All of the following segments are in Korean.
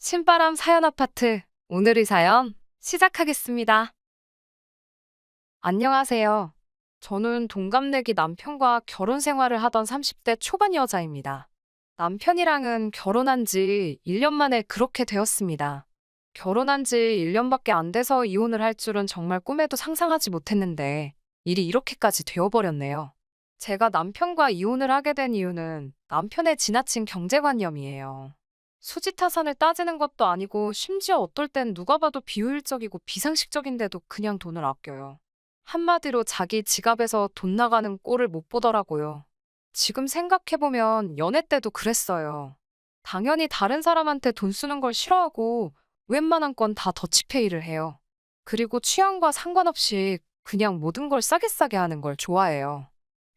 신바람 사연 아파트. 오늘의 사연 시작하겠습니다. 안녕하세요. 저는 동갑내기 남편과 결혼 생활을 하던 30대 초반 여자입니다. 남편이랑은 결혼한 지 1년 만에 그렇게 되었습니다. 결혼한 지 1년밖에 안 돼서 이혼을 할 줄은 정말 꿈에도 상상하지 못했는데 일이 이렇게까지 되어버렸네요. 제가 남편과 이혼을 하게 된 이유는 남편의 지나친 경제관념이에요. 수지타산을 따지는 것도 아니고 심지어 어떨 땐 누가 봐도 비효율적이고 비상식적인데도 그냥 돈을 아껴요. 한마디로 자기 지갑에서 돈 나가는 꼴을 못 보더라고요. 지금 생각해보면 연애 때도 그랬어요. 당연히 다른 사람한테 돈 쓰는 걸 싫어하고 웬만한 건 다 더치페이를 해요. 그리고 취향과 상관없이 그냥 모든 걸 싸게 싸게 하는 걸 좋아해요.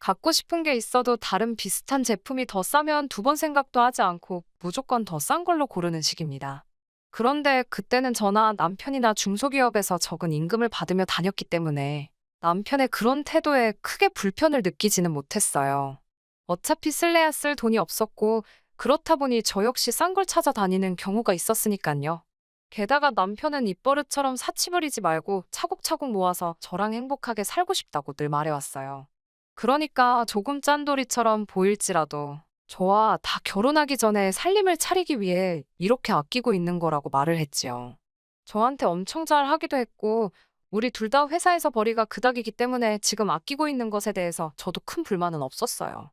갖고 싶은 게 있어도 다른 비슷한 제품이 더 싸면 두 번 생각도 하지 않고 무조건 더 싼 걸로 고르는 식입니다. 그런데 그때는 저나 남편이나 중소기업에서 적은 임금을 받으며 다녔기 때문에 남편의 그런 태도에 크게 불편을 느끼지는 못했어요. 어차피 쓸래야 쓸 돈이 없었고 그렇다 보니 저 역시 싼 걸 찾아다니는 경우가 있었으니까요. 게다가 남편은 입버릇처럼 사치 부리지 말고 차곡차곡 모아서 저랑 행복하게 살고 싶다고 늘 말해왔어요. 그러니까 조금 짠돌이처럼 보일지라도 저와 다 결혼하기 전에 살림을 차리기 위해 이렇게 아끼고 있는 거라고 말을 했지요. 저한테 엄청 잘 하기도 했고, 우리 둘 다 회사에서 벌이가 그닥이기 때문에 지금 아끼고 있는 것에 대해서 저도 큰 불만은 없었어요.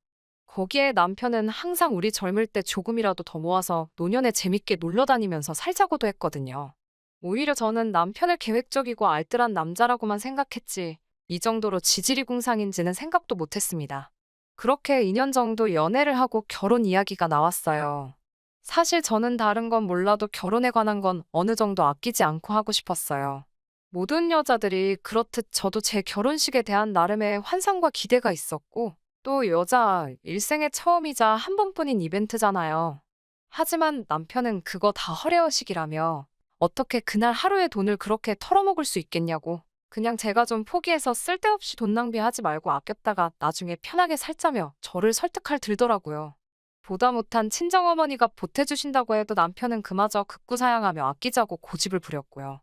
거기에 남편은 항상 우리 젊을 때 조금이라도 더 모아서 노년에 재밌게 놀러 다니면서 살자고도 했거든요. 오히려 저는 남편을 계획적이고 알뜰한 남자라고만 생각했지, 이 정도로 지지리궁상인지는 생각도 못했습니다. 그렇게 2년 정도 연애를 하고 결혼 이야기가 나왔어요. 사실 저는 다른 건 몰라도 결혼에 관한 건 어느 정도 아끼지 않고 하고 싶었어요. 모든 여자들이 그렇듯 저도 제 결혼식에 대한 나름의 환상과 기대가 있었고, 또 여자 일생의 처음이자 한 번뿐인 이벤트잖아요. 하지만 남편은 그거 다 허례허식이라며 어떻게 그날 하루에 돈을 그렇게 털어먹을 수 있겠냐고, 그냥 제가 좀 포기해서 쓸데없이 돈 낭비하지 말고 아꼈다가 나중에 편하게 살자며 저를 설득할 들더라고요. 보다 못한 친정어머니가 보태주신다고 해도 남편은 그마저 극구사양하며 아끼자고 고집을 부렸고요.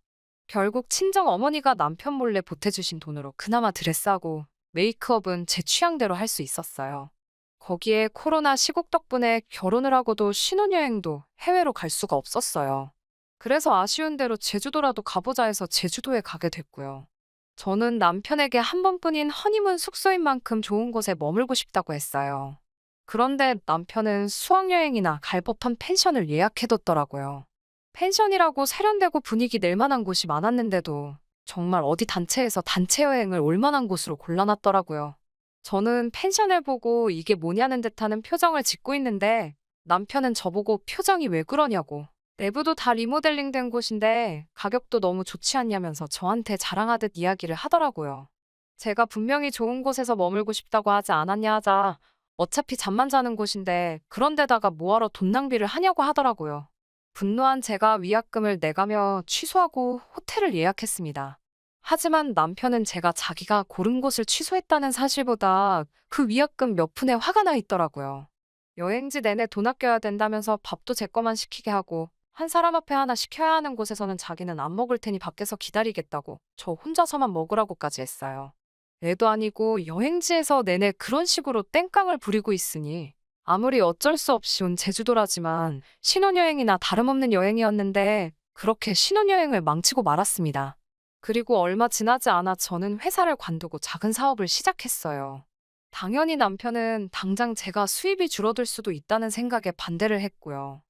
결국 친정어머니가 남편 몰래 보태주신 돈으로 그나마 드레스하고 메이크업은 제 취향대로 할 수 있었어요. 거기에 코로나 시국 덕분에 결혼을 하고도 신혼여행도 해외로 갈 수가 없었어요. 그래서 아쉬운 대로 제주도라도 가보자 해서 제주도에 가게 됐고요. 저는 남편에게 한 번뿐인 허니문 숙소인 만큼 좋은 곳에 머물고 싶다고 했어요. 그런데 남편은 수학여행이나 갈 법한 펜션을 예약해뒀더라고요. 펜션이라고 세련되고 분위기 낼 만한 곳이 많았는데도 정말 어디 단체에서 단체 여행을 올 만한 곳으로 골라놨더라고요. 저는 펜션을 보고 이게 뭐냐는 듯하는 표정을 짓고 있는데 남편은 저보고 표정이 왜 그러냐고, 내부도 다 리모델링 된 곳인데 가격도 너무 좋지 않냐면서 저한테 자랑하듯 이야기를 하더라고요. 제가 분명히 좋은 곳에서 머물고 싶다고 하지 않았냐 하자 어차피 잠만 자는 곳인데 그런 데다가 뭐하러 돈 낭비를 하냐고 하더라고요. 분노한 제가 위약금을 내가며 취소하고 호텔을 예약했습니다. 하지만 남편은 제가 자기가 고른 곳을 취소했다는 사실보다 그 위약금 몇 푼에 화가 나 있더라고요. 여행지 내내 돈 아껴야 된다면서 밥도 제 거만 시키게 하고 한 사람 앞에 하나 시켜야 하는 곳에서는 자기는 안 먹을 테니 밖에서 기다리겠다고 저 혼자서만 먹으라고까지 했어요. 애도 아니고 여행지에서 내내 그런 식으로 땡깡을 부리고 있으니 아무리 어쩔 수 없이 온 제주도라지만 신혼여행이나 다름없는 여행이었는데 그렇게 신혼여행을 망치고 말았습니다. 그리고 얼마 지나지 않아 저는 회사를 관두고 작은 사업을 시작했어요. 당연히 남편은 당장 제가 수입이 줄어들 수도 있다는 생각에 반대를 했고요.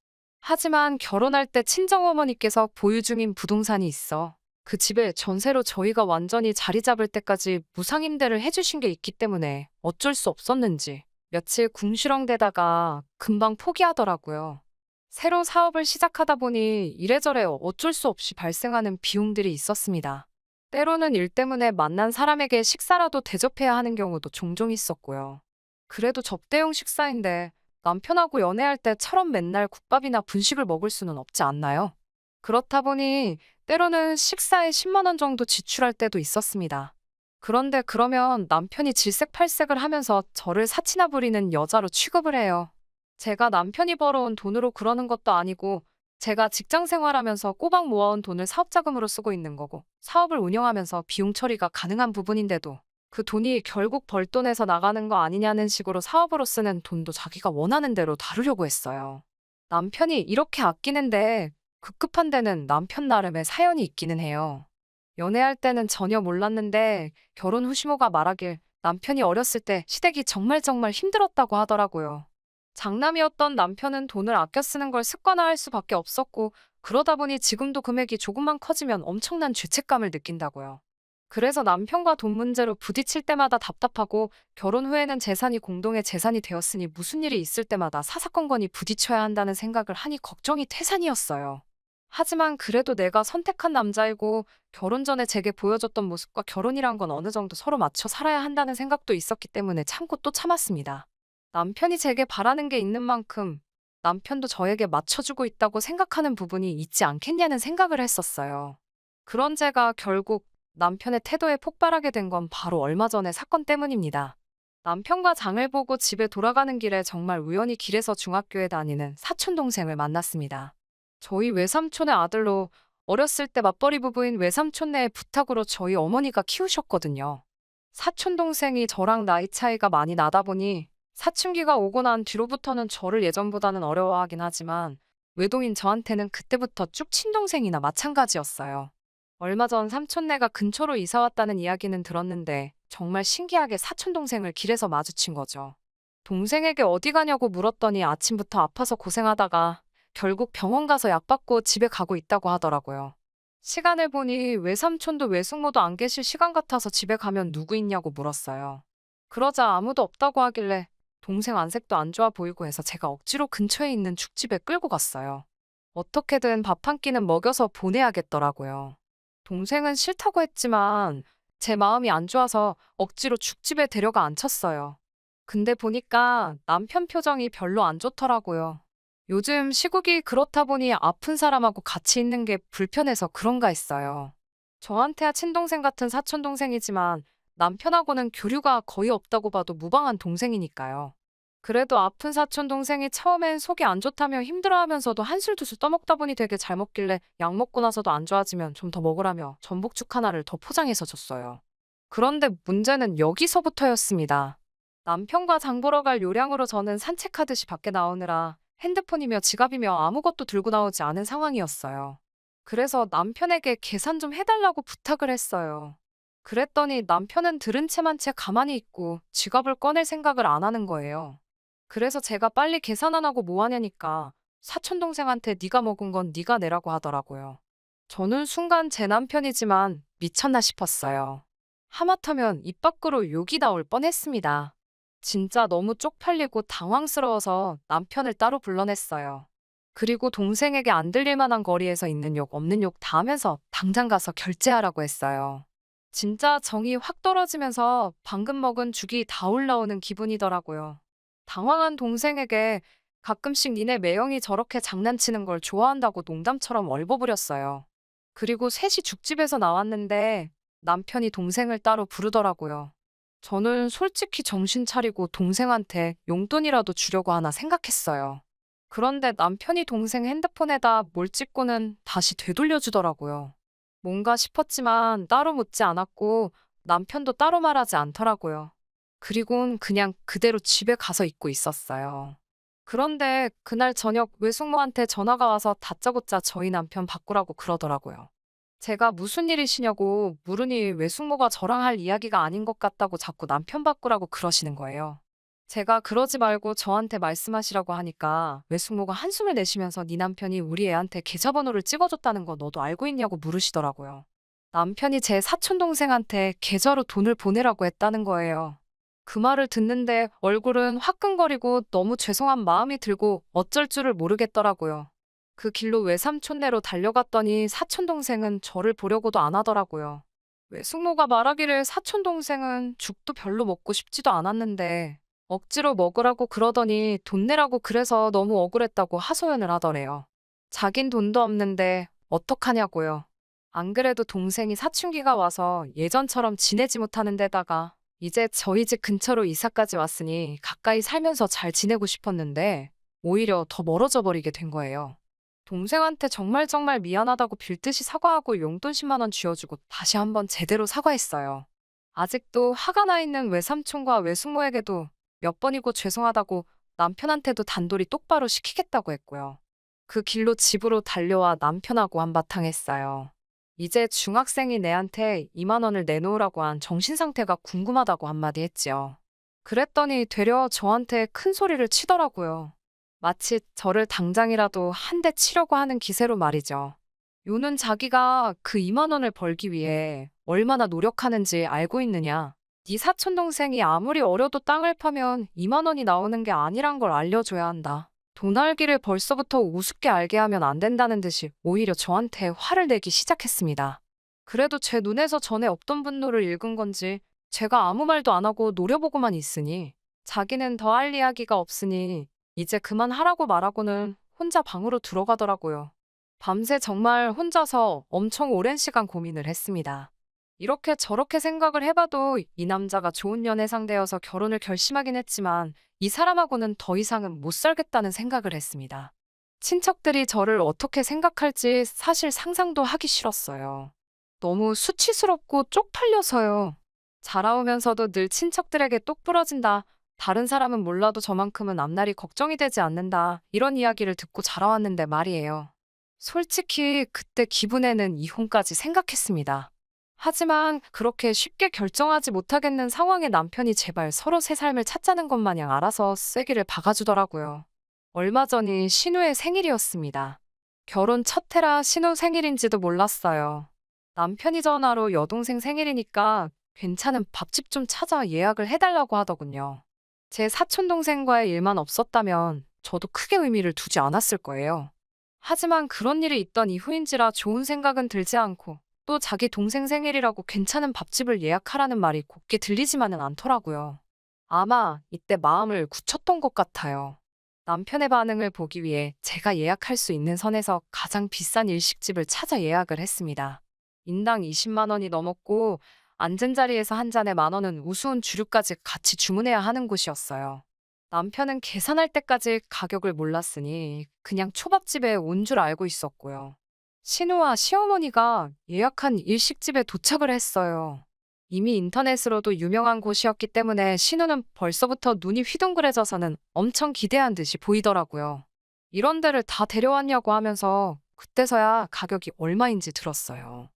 하지만 결혼할 때 친정어머니께서 보유 중인 부동산이 있어 그 집에 전세로 저희가 완전히 자리 잡을 때까지 무상임대를 해주신 게 있기 때문에 어쩔 수 없었는지 며칠 궁시렁대다가 금방 포기하더라고요. 새로 사업을 시작하다 보니 이래저래 어쩔 수 없이 발생하는 비용들이 있었습니다. 때로는 일 때문에 만난 사람에게 식사라도 대접해야 하는 경우도 종종 있었고요. 그래도 접대용 식사인데 남편하고 연애할 때처럼 맨날 국밥이나 분식을 먹을 수는 없지 않나요? 그렇다 보니 때로는 식사에 10만 원 정도 지출할 때도 있었습니다. 그런데 그러면 남편이 질색팔색을 하면서 저를 사치나 부리는 여자로 취급을 해요. 제가 남편이 벌어온 돈으로 그러는 것도 아니고 제가 직장 생활하면서 꼬박 모아온 돈을 사업 자금으로 쓰고 있는 거고, 사업을 운영하면서 비용 처리가 가능한 부분인데도 그 돈이 결국 벌돈에서 나가는 거 아니냐는 식으로 사업으로 쓰는 돈도 자기가 원하는 대로 다루려고 했어요. 남편이 이렇게 아끼는데 급급한 데는 남편 나름의 사연이 있기는 해요. 연애할 때는 전혀 몰랐는데 결혼 후 시모가 말하길 남편이 어렸을 때 시댁이 정말 정말 힘들었다고 하더라고요. 장남이었던 남편은 돈을 아껴 쓰는 걸 습관화할 수밖에 없었고, 그러다 보니 지금도 금액이 조금만 커지면 엄청난 죄책감을 느낀다고요. 그래서 남편과 돈 문제로 부딪힐 때마다 답답하고, 결혼 후에는 재산이 공동의 재산이 되었으니 무슨 일이 있을 때마다 사사건건이 부딪혀야 한다는 생각을 하니 걱정이 태산이었어요. 하지만 그래도 내가 선택한 남자이고 결혼 전에 제게 보여줬던 모습과 결혼이란 건 어느 정도 서로 맞춰 살아야 한다는 생각도 있었기 때문에 참고 또 참았습니다. 남편이 제게 바라는 게 있는 만큼 남편도 저에게 맞춰주고 있다고 생각하는 부분이 있지 않겠냐는 생각을 했었어요. 그런 제가 결국 남편의 태도에 폭발하게 된 건 바로 얼마 전의 사건 때문입니다. 남편과 장을 보고 집에 돌아가는 길에 정말 우연히 길에서 중학교에 다니는 사촌 동생을 만났습니다. 저희 외삼촌의 아들로 어렸을 때 맞벌이 부부인 외삼촌네의 부탁으로 저희 어머니가 키우셨거든요. 사촌 동생이 저랑 나이 차이가 많이 나다 보니 사춘기가 오고 난 뒤로부터는 저를 예전보다는 어려워하긴 하지만 외동인 저한테는 그때부터 쭉 친동생이나 마찬가지였어요. 얼마 전 삼촌네가 근처로 이사 왔다는 이야기는 들었는데 정말 신기하게 사촌 동생을 길에서 마주친 거죠. 동생에게 어디 가냐고 물었더니 아침부터 아파서 고생하다가 결국 병원 가서 약 받고 집에 가고 있다고 하더라고요. 시간을 보니 외삼촌도 외숙모도 안 계실 시간 같아서 집에 가면 누구 있냐고 물었어요. 그러자 아무도 없다고 하길래 동생 안색도 안 좋아 보이고 해서 제가 억지로 근처에 있는 죽집에 끌고 갔어요. 어떻게든 밥 한 끼는 먹여서 보내야겠더라고요. 동생은 싫다고 했지만 제 마음이 안 좋아서 억지로 죽집에 데려가 앉혔어요. 근데 보니까 남편 표정이 별로 안 좋더라고요. 요즘 시국이 그렇다 보니 아픈 사람하고 같이 있는 게 불편해서 그런가 했어요. 저한테야 친동생 같은 사촌동생이지만 남편하고는 교류가 거의 없다고 봐도 무방한 동생이니까요. 그래도 아픈 사촌동생이 처음엔 속이 안 좋다며 힘들어하면서도 한술 두술 떠먹다 보니 되게 잘 먹길래 약 먹고 나서도 안 좋아지면 좀 더 먹으라며 전복죽 하나를 더 포장해서 줬어요. 그런데 문제는 여기서부터였습니다. 남편과 장 보러 갈 요량으로 저는 산책하듯이 밖에 나오느라 핸드폰이며 지갑이며 아무것도 들고 나오지 않은 상황이었어요. 그래서 남편에게 계산 좀 해달라고 부탁을 했어요. 그랬더니 남편은 들은 채만 채 가만히 있고 지갑을 꺼낼 생각을 안 하는 거예요. 그래서 제가 빨리 계산 안 하고 뭐 하냐니까 사촌동생한테 네가 먹은 건 네가 내라고 하더라고요. 저는 순간 제 남편이지만 미쳤나 싶었어요. 하마터면 입 밖으로 욕이 나올 뻔했습니다. 진짜 너무 쪽팔리고 당황스러워서 남편을 따로 불러냈어요. 그리고 동생에게 안 들릴 만한 거리에서 있는 욕 없는 욕 다 하면서 당장 가서 결제하라고 했어요. 진짜 정이 확 떨어지면서 방금 먹은 죽이 다 올라오는 기분이더라고요. 당황한 동생에게 가끔씩 니네 매형이 저렇게 장난치는 걸 좋아한다고 농담처럼 얼버무렸어요. 그리고 셋이 죽집에서 나왔는데 남편이 동생을 따로 부르더라고요. 저는 솔직히 정신 차리고 동생한테 용돈이라도 주려고 하나 생각했어요. 그런데 남편이 동생 핸드폰에다 뭘 찍고는 다시 되돌려주더라고요. 뭔가 싶었지만 따로 묻지 않았고 남편도 따로 말하지 않더라고요. 그리고는 그냥 그대로 집에 가서 있고 있었어요. 그런데 그날 저녁 외숙모한테 전화가 와서 다짜고짜 저희 남편 바꾸라고 그러더라고요. 제가 무슨 일이시냐고 물으니 외숙모가 저랑 할 이야기가 아닌 것 같다고 자꾸 남편 바꾸라고 그러시는 거예요. 제가 그러지 말고 저한테 말씀하시라고 하니까 외숙모가 한숨을 내쉬면서 네 남편이 우리 애한테 계좌번호를 찍어줬다는 거 너도 알고 있냐고 물으시더라고요. 남편이 제 사촌동생한테 계좌로 돈을 보내라고 했다는 거예요. 그 말을 듣는데 얼굴은 화끈거리고 너무 죄송한 마음이 들고 어쩔 줄을 모르겠더라고요. 그 길로 외삼촌네로 달려갔더니 사촌동생은 저를 보려고도 안 하더라고요. 외숙모가 말하기를 사촌동생은 죽도 별로 먹고 싶지도 않았는데 억지로 먹으라고 그러더니 돈 내라고 그래서 너무 억울했다고 하소연을 하더래요. 자긴 돈도 없는데 어떡하냐고요. 안 그래도 동생이 사춘기가 와서 예전처럼 지내지 못하는 데다가 이제 저희 집 근처로 이사까지 왔으니 가까이 살면서 잘 지내고 싶었는데 오히려 더 멀어져 버리게 된 거예요. 동생한테 정말 정말 미안하다고 빌듯이 사과하고 용돈 10만 원 쥐어주고 다시 한번 제대로 사과했어요. 아직도 화가 나 있는 외삼촌과 외숙모에게도 몇 번이고 죄송하다고 남편한테도 단돌이 똑바로 시키겠다고 했고요. 그 길로 집으로 달려와 남편하고 한바탕 했어요. 이제 중학생이 내한테 2만 원을 내놓으라고 한 정신 상태가 궁금하다고 한마디 했지요. 그랬더니 되려 저한테 큰 소리를 치더라고요. 마치 저를 당장이라도 한 대 치려고 하는 기세로 말이죠. 요는 자기가 그 2만 원을 벌기 위해 얼마나 노력하는지 알고 있느냐. 네 사촌 동생이 아무리 어려도 땅을 파면 2만 원이 나오는 게 아니란 걸 알려줘야 한다. 돈 알기를 벌써부터 우습게 알게 하면 안 된다는 듯이 오히려 저한테 화를 내기 시작했습니다. 그래도 제 눈에서 전에 없던 분노를 읽은 건지 제가 아무 말도 안 하고 노려보고만 있으니 자기는 더 할 이야기가 없으니 이제 그만하라고 말하고는 혼자 방으로 들어가더라고요. 밤새 정말 혼자서 엄청 오랜 시간 고민을 했습니다. 이렇게 저렇게 생각을 해봐도 이 남자가 좋은 연애 상대여서 결혼을 결심하긴 했지만 이 사람하고는 더 이상은 못 살겠다는 생각을 했습니다. 친척들이 저를 어떻게 생각할지 사실 상상도 하기 싫었어요. 너무 수치스럽고 쪽팔려서요. 자라오면서도 늘 친척들에게 똑 부러진다. 다른 사람은 몰라도 저만큼은 앞날이 걱정이 되지 않는다. 이런 이야기를 듣고 자라왔는데 말이에요. 솔직히 그때 기분에는 이혼까지 생각했습니다. 하지만 그렇게 쉽게 결정하지 못하겠는 상황에 남편이 제발 서로 새 삶을 찾자는 것 마냥 알아서 쐐기를 박아주더라고요. 얼마 전이 신우의 생일이었습니다. 결혼 첫 해라 신우 생일인지도 몰랐어요. 남편이 전화로 여동생 생일이니까 괜찮은 밥집 좀 찾아 예약을 해달라고 하더군요. 제 사촌동생과의 일만 없었다면 저도 크게 의미를 두지 않았을 거예요. 하지만 그런 일이 있던 이후인지라 좋은 생각은 들지 않고 또 자기 동생 생일이라고 괜찮은 밥집을 예약하라는 말이 곱게 들리지만은 않더라고요. 아마 이때 마음을 굳혔던 것 같아요. 남편의 반응을 보기 위해 제가 예약할 수 있는 선에서 가장 비싼 일식집을 찾아 예약을 했습니다. 인당 20만 원이 넘었고 앉은 자리에서 한 잔에 10,000원은 우스운 주류까지 같이 주문해야 하는 곳이었어요. 남편은 계산할 때까지 가격을 몰랐으니 그냥 초밥집에 온 줄 알고 있었고요. 신우와 시어머니가 예약한 일식집에 도착을 했어요. 이미 인터넷으로도 유명한 곳이었기 때문에 신우는 벌써부터 눈이 휘둥그레져서는 엄청 기대한 듯이 보이더라고요. 이런 데를 다 데려왔냐고 하면서 그때서야 가격이 얼마인지 들었어요.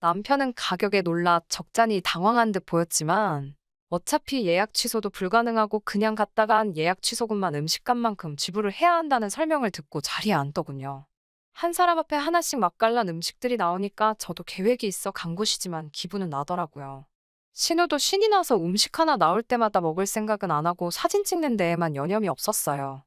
남편은 가격에 놀라 적잖이 당황한 듯 보였지만 어차피 예약 취소도 불가능하고 그냥 갔다가 한 예약 취소금만 음식값만큼 지불을 해야 한다는 설명을 듣고 자리에 앉더군요. 한 사람 앞에 하나씩 맛깔난 음식들이 나오니까 저도 계획이 있어 간 곳이지만 기분은 나더라고요. 신우도 신이 나서 음식 하나 나올 때마다 먹을 생각은 안 하고 사진 찍는 데에만 여념이 없었어요.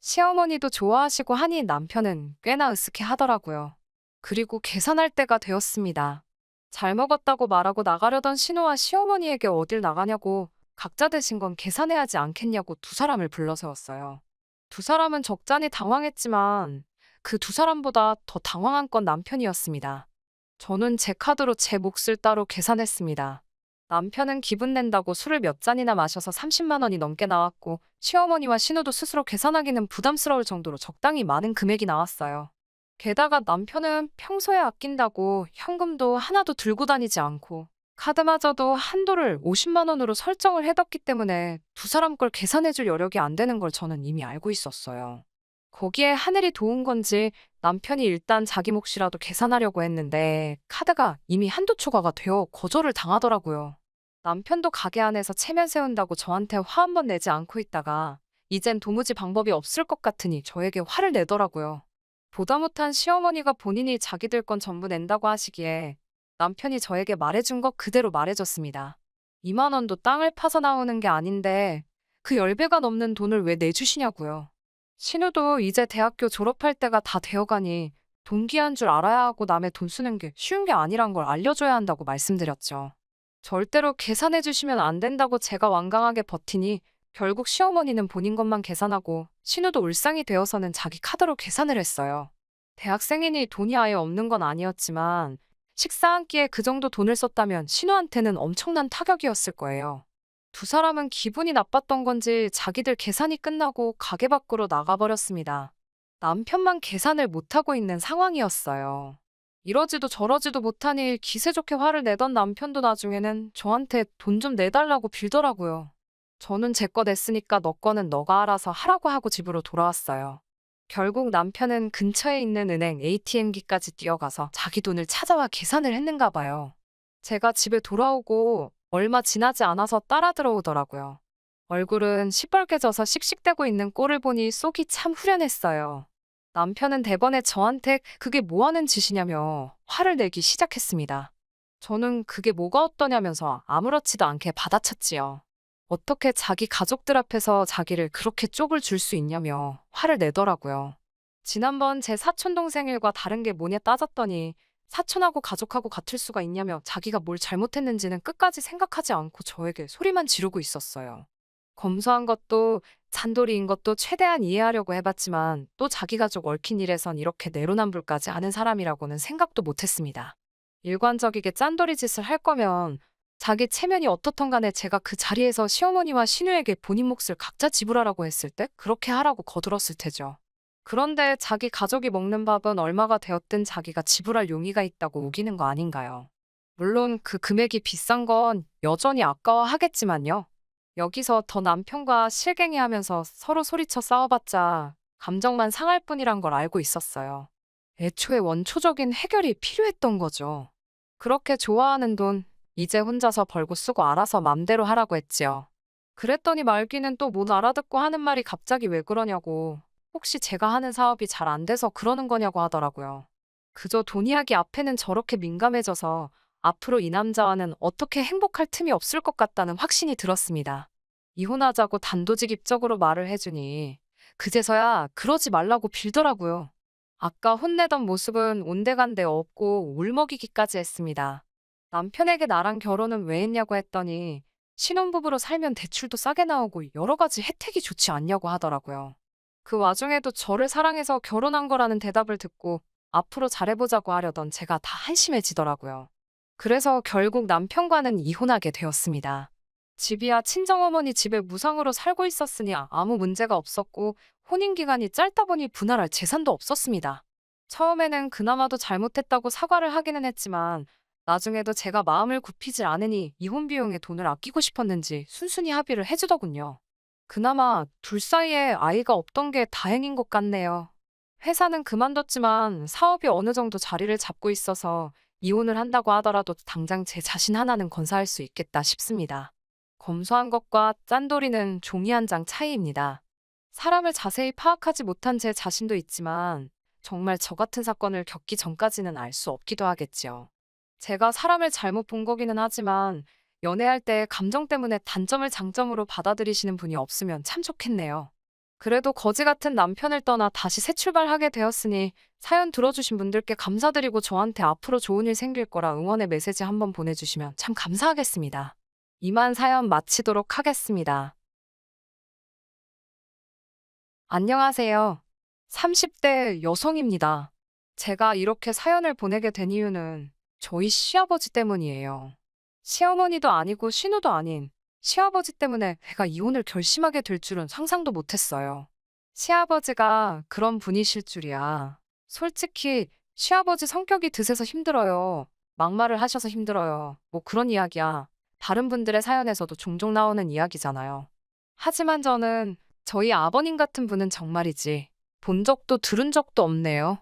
시어머니도 좋아하시고 하니 남편은 꽤나 으쓱해 하더라고요. 그리고 계산할 때가 되었습니다. 잘 먹었다고 말하고 나가려던 신우와 시어머니에게 어딜 나가냐고 각자 대신 건 계산해야 하지 않겠냐고 두 사람을 불러세웠어요. 두 사람은 적잖이 당황했지만 그 두 사람보다 더 당황한 건 남편이었습니다. 저는 제 카드로 제 몫을 따로 계산했습니다. 남편은 기분 낸다고 술을 몇 잔이나 마셔서 30만 원이 넘게 나왔고 시어머니와 신우도 스스로 계산하기는 부담스러울 정도로 적당히 많은 금액이 나왔어요. 게다가 남편은 평소에 아낀다고 현금도 하나도 들고 다니지 않고 카드마저도 한도를 50만 원으로 설정을 해뒀기 때문에 두 사람 걸 계산해줄 여력이 안 되는 걸 저는 이미 알고 있었어요. 거기에 하늘이 도운 건지 남편이 일단 자기 몫이라도 계산하려고 했는데 카드가 이미 한도 초과가 되어 거절을 당하더라고요. 남편도 가게 안에서 체면 세운다고 저한테 화 한 번 내지 않고 있다가 이젠 도무지 방법이 없을 것 같으니 저에게 화를 내더라고요. 보다 못한 시어머니가 본인이 자기들 건 전부 낸다고 하시기에 남편이 저에게 말해준 거 그대로 말해줬습니다. 2만 원도 땅을 파서 나오는 게 아닌데 그 10배가 넘는 돈을 왜 내주시냐고요. 신우도 이제 대학교 졸업할 때가 다 되어가니 돈 귀한 줄 알아야 하고 남의 돈 쓰는 게 쉬운 게 아니란 걸 알려줘야 한다고 말씀드렸죠. 절대로 계산해 주시면 안 된다고 제가 완강하게 버티니 결국 시어머니는 본인 것만 계산하고 신우도 울상이 되어서는 자기 카드로 계산을 했어요. 대학생이니 돈이 아예 없는 건 아니었지만 식사 한 끼에 그 정도 돈을 썼다면 신우한테는 엄청난 타격이었을 거예요. 두 사람은 기분이 나빴던 건지 자기들 계산이 끝나고 가게 밖으로 나가버렸습니다. 남편만 계산을 못하고 있는 상황이었어요. 이러지도 저러지도 못하니 기세 좋게 화를 내던 남편도 나중에는 저한테 돈 좀 내달라고 빌더라고요. 저는 제 거 냈으니까 너 거는 너가 알아서 하라고 하고 집으로 돌아왔어요. 결국 남편은 근처에 있는 은행 ATM기까지 뛰어가서 자기 돈을 찾아와 계산을 했는가 봐요. 제가 집에 돌아오고 얼마 지나지 않아서 따라 들어오더라고요. 얼굴은 시뻘개져서 씩씩대고 있는 꼴을 보니 속이 참 후련했어요. 남편은 대번에 저한테 그게 뭐 하는 짓이냐며 화를 내기 시작했습니다. 저는 그게 뭐가 어떠냐면서 아무렇지도 않게 받아쳤지요. 어떻게 자기 가족들 앞에서 자기를 그렇게 쪽을 줄 수 있냐며 화를 내더라고요. 지난번 제 사촌 동생 일과 다른 게 뭐냐 따졌더니 사촌하고 가족하고 같을 수가 있냐며 자기가 뭘 잘못했는지는 끝까지 생각하지 않고 저에게 소리만 지르고 있었어요. 검소한 것도 잔돌이인 것도 최대한 이해하려고 해봤지만 또 자기 가족 얽힌 일에선 이렇게 내로남불까지 하는 사람이라고는 생각도 못했습니다. 일관적이게 짠돌이 짓을 할 거면 자기 체면이 어떻든 간에 제가 그 자리에서 시어머니와 시누에게 본인 몫을 각자 지불하라고 했을 때 그렇게 하라고 거들었을 테죠. 그런데 자기 가족이 먹는 밥은 얼마가 되었든 자기가 지불할 용의가 있다고 우기는 거 아닌가요? 물론 그 금액이 비싼 건 여전히 아까워하겠지만요. 여기서 더 남편과 실갱이하면서 서로 소리쳐 싸워봤자 감정만 상할 뿐이란 걸 알고 있었어요. 애초에 원초적인 해결이 필요했던 거죠. 그렇게 좋아하는 돈, 이제 혼자서 벌고 쓰고 알아서 맘대로 하라고 했지요. 그랬더니 말귀는 또 못 알아듣고 하는 말이 갑자기 왜 그러냐고, 혹시 제가 하는 사업이 잘 안 돼서 그러는 거냐고 하더라고요. 그저 돈 이야기 앞에는 저렇게 민감해져서 앞으로 이 남자와는 어떻게 행복할 틈이 없을 것 같다는 확신이 들었습니다. 이혼하자고 단도직입적으로 말을 해주니 그제서야 그러지 말라고 빌더라고요. 아까 혼내던 모습은 온데간데 없고 울먹이기까지 했습니다. 남편에게 나랑 결혼은 왜 했냐고 했더니 신혼부부로 살면 대출도 싸게 나오고 여러 가지 혜택이 좋지 않냐고 하더라고요. 그 와중에도 저를 사랑해서 결혼한 거라는 대답을 듣고 앞으로 잘해보자고 하려던 제가 다 한심해지더라고요. 그래서 결국 남편과는 이혼하게 되었습니다. 집이야 친정어머니 집에 무상으로 살고 있었으니 아무 문제가 없었고 혼인기간이 짧다 보니 분할할 재산도 없었습니다. 처음에는 그나마도 잘못했다고 사과를 하기는 했지만 나중에도 제가 마음을 굽히질 않으니 이혼 비용에 돈을 아끼고 싶었는지 순순히 합의를 해주더군요. 그나마 둘 사이에 아이가 없던 게 다행인 것 같네요. 회사는 그만뒀지만 사업이 어느 정도 자리를 잡고 있어서 이혼을 한다고 하더라도 당장 제 자신 하나는 건사할 수 있겠다 싶습니다. 검소한 것과 짠돌이는 종이 한 장 차이입니다. 사람을 자세히 파악하지 못한 제 자신도 있지만 정말 저 같은 사건을 겪기 전까지는 알 수 없기도 하겠지요. 제가 사람을 잘못 본 거기는 하지만 연애할 때 감정 때문에 단점을 장점으로 받아들이시는 분이 없으면 참 좋겠네요. 그래도 거지 같은 남편을 떠나 다시 새 출발하게 되었으니 사연 들어주신 분들께 감사드리고 저한테 앞으로 좋은 일 생길 거라 응원의 메시지 한번 보내주시면 참 감사하겠습니다. 이만 사연 마치도록 하겠습니다. 안녕하세요. 30대 여성입니다. 제가 이렇게 사연을 보내게 된 이유는 저희 시아버지 때문이에요. 시어머니도 아니고 신우도 아닌 시아버지 때문에 제가 이혼을 결심하게 될 줄은 상상도 못했어요. 시아버지가 그런 분이실 줄이야. 솔직히 시아버지 성격이 드세서 힘들어요. 막말을 하셔서 힘들어요. 뭐 그런 이야기야. 다른 분들의 사연에서도 종종 나오는 이야기잖아요. 하지만 저는 저희 아버님 같은 분은 정말이지 본 적도 들은 적도 없네요.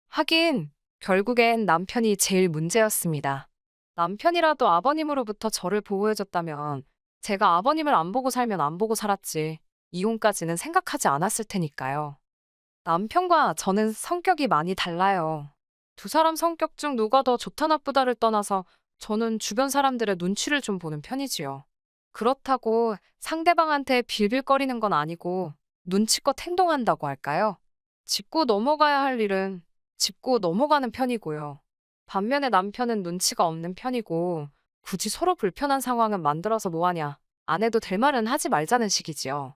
하긴 결국엔 남편이 제일 문제였습니다. 남편이라도 아버님으로부터 저를 보호해줬다면 제가 아버님을 안 보고 살면 안 보고 살았지 이혼까지는 생각하지 않았을 테니까요. 남편과 저는 성격이 많이 달라요. 두 사람 성격 중 누가 더 좋다 나쁘다를 떠나서 저는 주변 사람들의 눈치를 좀 보는 편이지요. 그렇다고 상대방한테 빌빌거리는 건 아니고 눈치껏 행동한다고 할까요? 짚고 넘어가야 할 일은 짚고 넘어가는 편이고요. 반면에 남편은 눈치가 없는 편이고 굳이 서로 불편한 상황은 만들어서 뭐하냐. 안 해도 될 말은 하지 말자는 식이지요.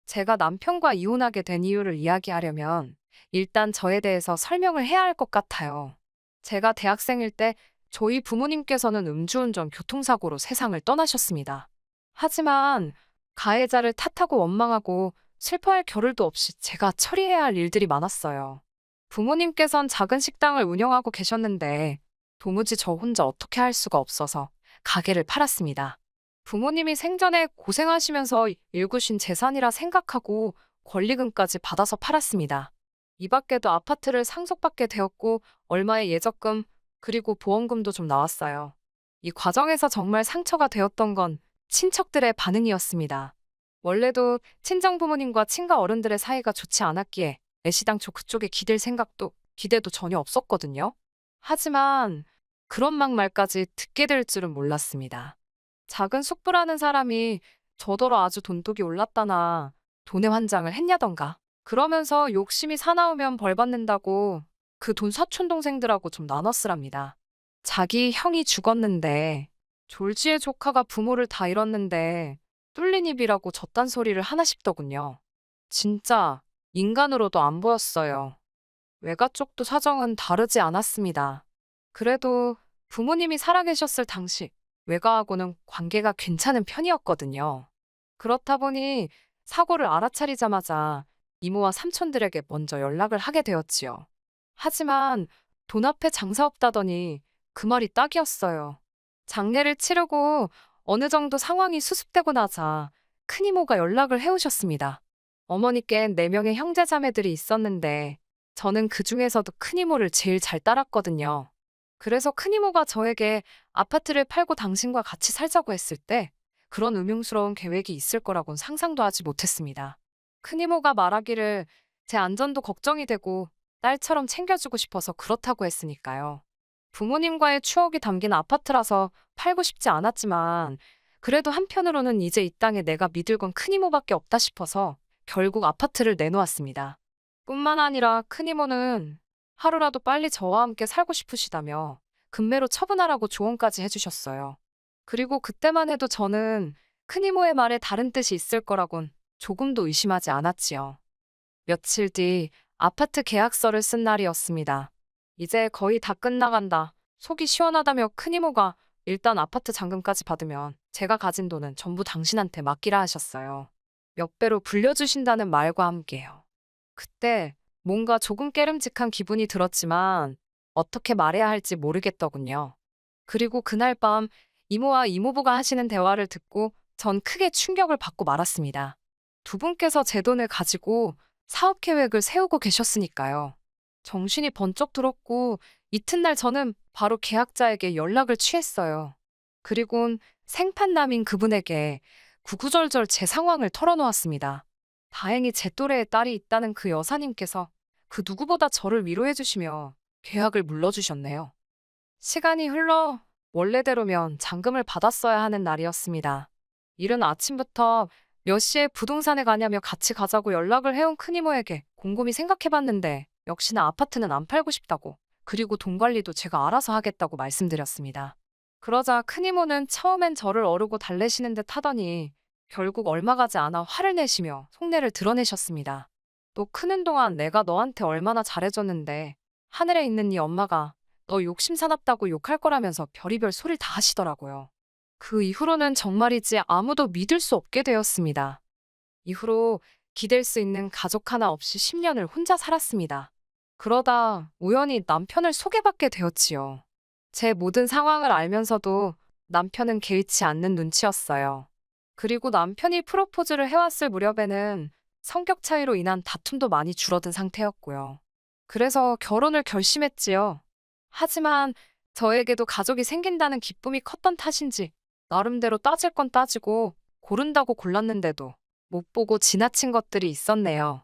제가 남편과 이혼하게 된 이유를 이야기하려면 일단 저에 대해서 설명을 해야 할 것 같아요. 제가 대학생일 때 저희 부모님께서는 음주운전 교통사고로 세상을 떠나셨습니다. 하지만 가해자를 탓하고 원망하고 슬퍼할 겨를도 없이 제가 처리해야 할 일들이 많았어요. 부모님께선 작은 식당을 운영하고 계셨는데 도무지 저 혼자 어떻게 할 수가 없어서 가게를 팔았습니다. 부모님이 생전에 고생하시면서 일구신 재산이라 생각하고 권리금까지 받아서 팔았습니다. 이 밖에도 아파트를 상속받게 되었고 얼마의 예적금 그리고 보험금도 좀 나왔어요. 이 과정에서 정말 상처가 되었던 건 친척들의 반응이었습니다. 원래도 친정 부모님과 친가 어른들의 사이가 좋지 않았기에 애시당초 그쪽에 기댈 생각도 기대도 전혀 없었거든요. 하지만 그런 막말까지 듣게 될 줄은 몰랐습니다. 작은 숙부라는 사람이 저더러 아주 돈독이 올랐다나 돈의 환장을 했냐던가 그러면서 욕심이 사나우면 벌 받는다고 그 돈 사촌 동생들하고 좀 나눠 쓰랍니다. 자기 형이 죽었는데 졸지의 조카가 부모를 다 잃었는데 뚫린 입이라고 저딴 소리를 하나 싶더군요. 진짜 인간으로도 안 보였어요. 외가 쪽도 사정은 다르지 않았습니다. 그래도 부모님이 살아계셨을 당시 외가하고는 관계가 괜찮은 편이었거든요. 그렇다 보니 사고를 알아차리자마자 이모와 삼촌들에게 먼저 연락을 하게 되었지요. 하지만 돈 앞에 장사 없다더니 그 말이 딱이었어요. 장례를 치르고 어느 정도 상황이 수습되고 나자 큰이모가 연락을 해오셨습니다. 어머니께 4명의 형제자매들이 있었는데 저는 그 중에서도 큰이모를 제일 잘 따랐거든요. 그래서 큰이모가 저에게 아파트를 팔고 당신과 같이 살자고 했을 때 그런 음흉스러운 계획이 있을 거라곤 상상도 하지 못했습니다. 큰이모가 말하기를 제 안전도 걱정이 되고 딸처럼 챙겨주고 싶어서 그렇다고 했으니까요. 부모님과의 추억이 담긴 아파트라서 팔고 싶지 않았지만 그래도 한편으로는 이제 이 땅에 내가 믿을 건 큰이모밖에 없다 싶어서 결국 아파트를 내놓았습니다. 뿐만 아니라 큰이모는 하루라도 빨리 저와 함께 살고 싶으시다며 금매로 처분하라고 조언까지 해주셨어요. 그리고 그때만 해도 저는 큰이모의 말에 다른 뜻이 있을 거라곤 조금도 의심하지 않았지요. 며칠 뒤 아파트 계약서를 쓴 날이었습니다. 이제 거의 다 끝나간다. 속이 시원하다며 큰이모가 일단 아파트 잔금까지 받으면 제가 가진 돈은 전부 당신한테 맡기라 하셨어요. 몇 배로 불려주신다는 말과 함께요. 그때 뭔가 조금 깨름직한 기분이 들었지만 어떻게 말해야 할지 모르겠더군요. 그리고 그날 밤 이모와 이모부가 하시는 대화를 듣고 전 크게 충격을 받고 말았습니다. 두 분께서 제 돈을 가지고 사업 계획을 세우고 계셨으니까요. 정신이 번쩍 들었고 이튿날 저는 바로 계약자에게 연락을 취했어요. 그리곤 생판남인 그분에게 구구절절 제 상황을 털어놓았습니다. 다행히 제 또래의 딸이 있다는 그 여사님께서 그 누구보다 저를 위로해 주시며 계약을 물러주셨네요. 시간이 흘러 원래대로면 잔금을 받았어야 하는 날이었습니다. 이른 아침부터 몇 시에 부동산에 가냐며 같이 가자고 연락을 해온 큰이모에게 곰곰이 생각해봤는데 역시나 아파트는 안 팔고 싶다고 그리고 돈 관리도 제가 알아서 하겠다고 말씀드렸습니다. 그러자 큰이모는 처음엔 저를 어르고 달래시는 듯 하더니 결국 얼마 가지 않아 화를 내시며 속내를 드러내셨습니다. 너 크는 동안 내가 너한테 얼마나 잘해줬는데 하늘에 있는 네 엄마가 너 욕심 사납다고 욕할 거라면서 별의별 소리를 다 하시더라고요. 그 이후로는 정말이지 아무도 믿을 수 없게 되었습니다. 이후로 기댈 수 있는 가족 하나 없이 10년을 혼자 살았습니다. 그러다 우연히 남편을 소개받게 되었지요. 제 모든 상황을 알면서도 남편은 개의치 않는 눈치였어요. 그리고 남편이 프로포즈를 해왔을 무렵에는 성격 차이로 인한 다툼도 많이 줄어든 상태였고요. 그래서 결혼을 결심했지요. 하지만 저에게도 가족이 생긴다는 기쁨이 컸던 탓인지 나름대로 따질 건 따지고 고른다고 골랐는데도 못 보고 지나친 것들이 있었네요.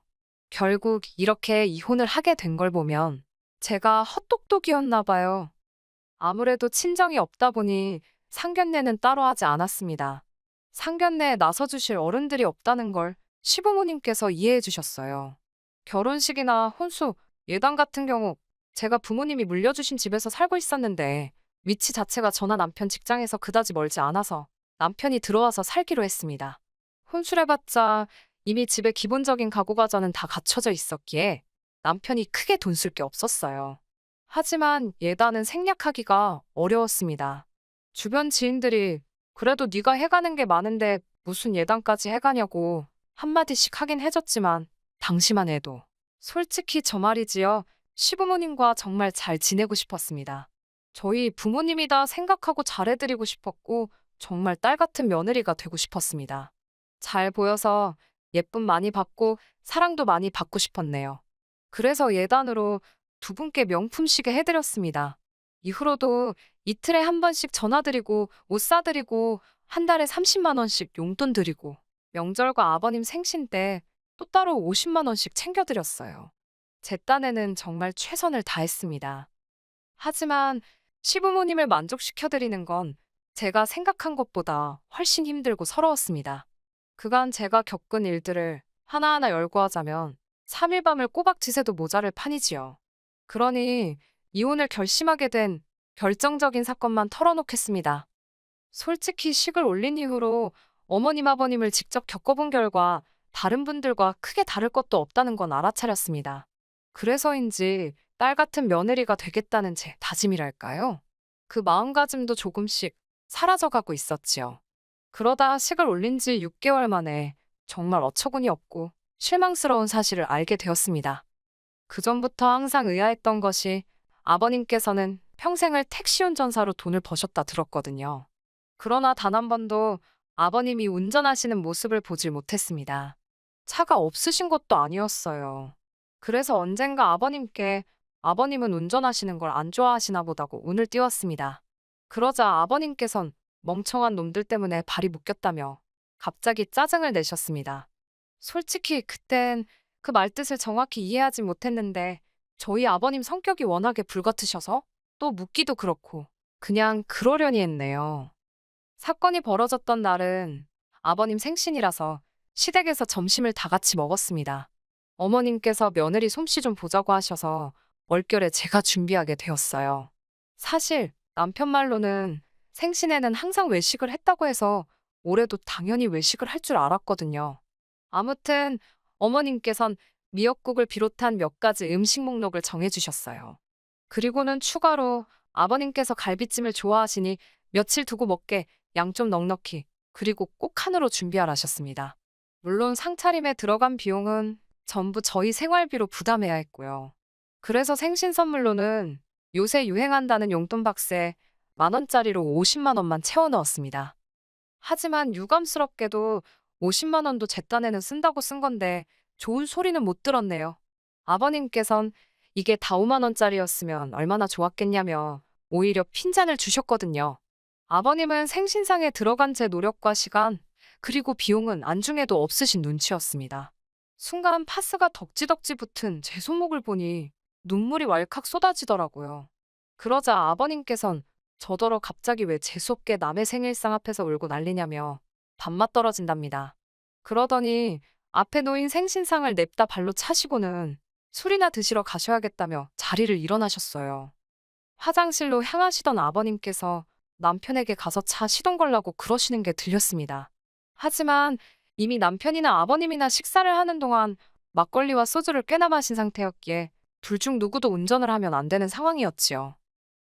결국 이렇게 이혼을 하게 된 걸 보면 제가 헛똑똑이었나 봐요. 아무래도 친정이 없다 보니 상견례는 따로 하지 않았습니다. 상견례에 나서주실 어른들이 없다는 걸 시부모님께서 이해해 주셨어요. 결혼식이나 혼수, 예당 같은 경우 제가 부모님이 물려주신 집에서 살고 있었는데 위치 자체가 저나 남편 직장에서 그다지 멀지 않아서 남편이 들어와서 살기로 했습니다. 혼술해봤자 이미 집에 기본적인 가구 과자는 다 갖춰져 있었기에 남편이 크게 돈 쓸 게 없었어요. 하지만 예단은 생략하기가 어려웠습니다. 주변 지인들이 그래도 네가 해가는 게 많은데 무슨 예단까지 해가냐고 한마디씩 하긴 해줬지만 당시만 해도 솔직히 저 말이지요. 시부모님과 정말 잘 지내고 싶었습니다. 저희 부모님이다 생각하고 잘해드리고 싶었고 정말 딸 같은 며느리가 되고 싶었습니다. 잘 보여서 예쁨 많이 받고 사랑도 많이 받고 싶었네요. 그래서 예단으로 두 분께 명품 시계 해드렸습니다. 이후로도 이틀에 한 번씩 전화드리고 옷 사드리고 한 달에 30만 원씩 용돈 드리고 명절과 아버님 생신 때 또 따로 50만 원씩 챙겨드렸어요. 제 딴에는 정말 최선을 다했습니다. 하지만 시부모님을 만족시켜드리는 건 제가 생각한 것보다 훨씬 힘들고 서러웠습니다. 그간 제가 겪은 일들을 하나하나 열거하자면 3일 밤을 꼬박 지새도 모자랄 판이지요. 그러니 이혼을 결심하게 된 결정적인 사건만 털어놓겠습니다. 솔직히 식을 올린 이후로 어머님 아버님을 직접 겪어본 결과 다른 분들과 크게 다를 것도 없다는 건 알아차렸습니다. 그래서인지 딸 같은 며느리가 되겠다는 제 다짐이랄까요? 그 마음가짐도 조금씩 사라져가고 있었지요. 그러다 식을 올린 지 6개월 만에 정말 어처구니 없고 실망스러운 사실을 알게 되었습니다. 그전부터 항상 의아했던 것이 아버님께서는 평생을 택시 운전사로 돈을 버셨다 들었거든요. 그러나 단 한 번도 아버님이 운전하시는 모습을 보질 못했습니다. 차가 없으신 것도 아니었어요. 그래서 언젠가 아버님께 아버님은 운전하시는 걸 안 좋아하시나 보다고 운을 띄웠습니다. 그러자 아버님께선 멍청한 놈들 때문에 발이 묶였다며 갑자기 짜증을 내셨습니다. 솔직히 그땐 그 말뜻을 정확히 이해하지 못했는데 저희 아버님 성격이 워낙에 불같으셔서 또 묻기도 그렇고 그냥 그러려니 했네요. 사건이 벌어졌던 날은 아버님 생신이라서 시댁에서 점심을 다 같이 먹었습니다. 어머님께서 며느리 솜씨 좀 보자고 하셔서 얼결에 제가 준비하게 되었어요. 사실 남편 말로는 생신에는 항상 외식을 했다고 해서 올해도 당연히 외식을 할 줄 알았거든요. 아무튼 어머님께선 미역국을 비롯한 몇 가지 음식 목록을 정해주셨어요. 그리고는 추가로 아버님께서 갈비찜을 좋아하시니 며칠 두고 먹게 양 좀 넉넉히 그리고 꼭 칸으로 준비하라셨습니다. 물론 상차림에 들어간 비용은 전부 저희 생활비로 부담해야 했고요. 그래서 생신 선물로는 요새 유행한다는 용돈 박스에 10,000원짜리로 50만 원만 채워 넣었습니다. 하지만 유감스럽게도 50만 원도 제 딴에는 쓴다고 쓴 건데 좋은 소리는 못 들었네요. 아버님께선 이게 다 5만 원짜리였으면 얼마나 좋았겠냐며 오히려 핀잔을 주셨거든요. 아버님은 생신상에 들어간 제 노력과 시간, 그리고 비용은 안중에도 없으신 눈치였습니다. 순간 파스가 덕지덕지 붙은 제 손목을 보니 눈물이 왈칵 쏟아지더라고요. 그러자 아버님께선 저더러 갑자기 왜 재수없게 남의 생일상 앞에서 울고 난리냐며 밥맛 떨어진답니다. 그러더니 앞에 놓인 생신상을 냅다 발로 차시고는 술이나 드시러 가셔야겠다며 자리를 일어나셨어요. 화장실로 향하시던 아버님께서 남편에게 가서 차 시동 걸라고 그러시는 게 들렸습니다. 하지만 이미 남편이나 아버님이나 식사를 하는 동안 막걸리와 소주를 꽤나 마신 상태였기에 둘 중 누구도 운전을 하면 안 되는 상황이었지요.